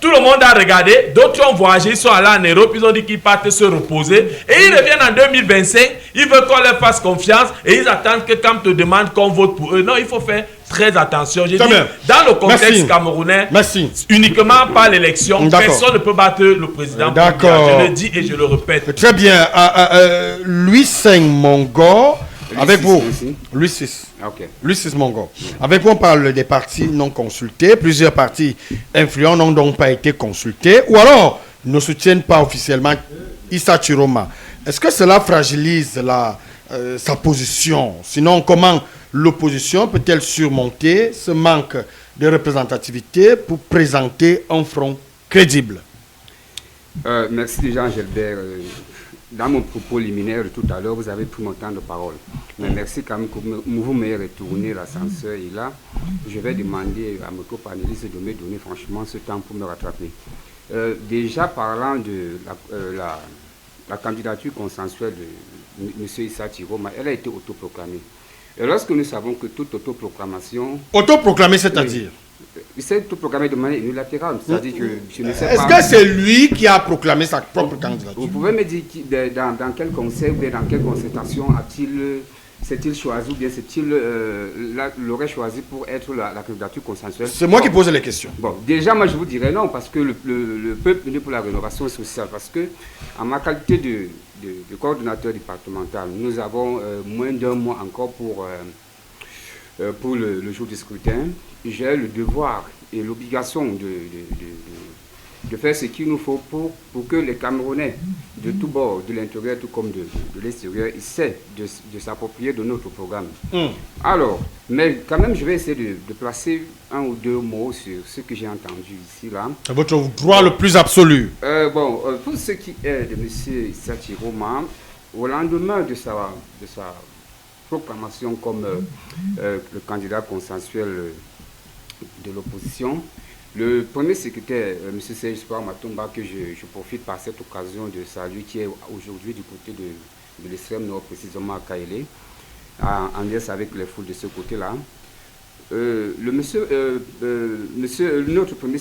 Tout le monde a regardé, d'autres ont voyagé, ils sont allés en Europe, ils ont dit qu'ils partent se reposer et ils reviennent en 2025, ils veulent qu'on leur fasse confiance et ils attendent que quand on te demande qu'on vote pour eux. Non, il faut faire très attention. J'ai dit, dans le contexte camerounais, uniquement par l'élection, personne ne peut battre le président. D'accord. Je le dis et je le répète. Très bien. Louis Mongo. Avec vous, Louis VI Mongo. Avec vous, on parle des partis non consultés. Plusieurs partis influents n'ont donc pas été consultés. Ou alors, ne soutiennent pas officiellement Issa Chiroma. Est-ce que cela fragilise sa position? Sinon, comment l'opposition peut-elle surmonter ce manque de représentativité pour présenter un front crédible? Merci déjà, Gilbert. Dans mon propos liminaire de tout à l'heure, vous avez pris mon temps de parole. Mais merci quand même que vous m'ayez retourné l'ascenseur. Et là, je vais demander à mes copanélistes de me donner franchement ce temps pour me rattraper. Déjà parlant de la candidature consensuelle de M. Issa Chiroma, elle a été autoproclamée. Et lorsque nous savons que toute autoproclamation... Autoproclamée, c'est-à-dire? C'est autoproclamé de manière unilatérale. C'est-à-dire que je ne sais pas... Est-ce que c'est lui qui a proclamé sa propre candidature? Vous pouvez me dire dans quel conseil ou dans quelle concertation a-t-il s'est-il choisi ou bien l'aurait choisi pour être la candidature consensuelle? C'est moi qui pose les questions. Bon, déjà, moi, je vous dirais non, parce que le peuple venu pour la rénovation sociale, parce que, en ma qualité de coordonnateur départemental, nous avons moins d'un mois encore pour le jour du scrutin. J'ai le devoir et l'obligation de faire ce qu'il nous faut pour que les Camerounais de tous bords, de l'intérieur tout comme de l'extérieur, essaient de s'approprier de notre programme. Alors, mais quand même, je vais essayer de placer un ou deux mots sur ce que j'ai entendu ici, là. C'est votre droit le plus absolu. Pour ce qui est de M. Issa Chiroma, au lendemain de sa proclamation comme le candidat consensuel de l'opposition, le premier secrétaire, M. Serge Matomba, que je profite par cette occasion de saluer, qui est aujourd'hui du côté de l'extrême nord, précisément à Kaélé, en liesse avec les foules de ce côté-là. Notre premier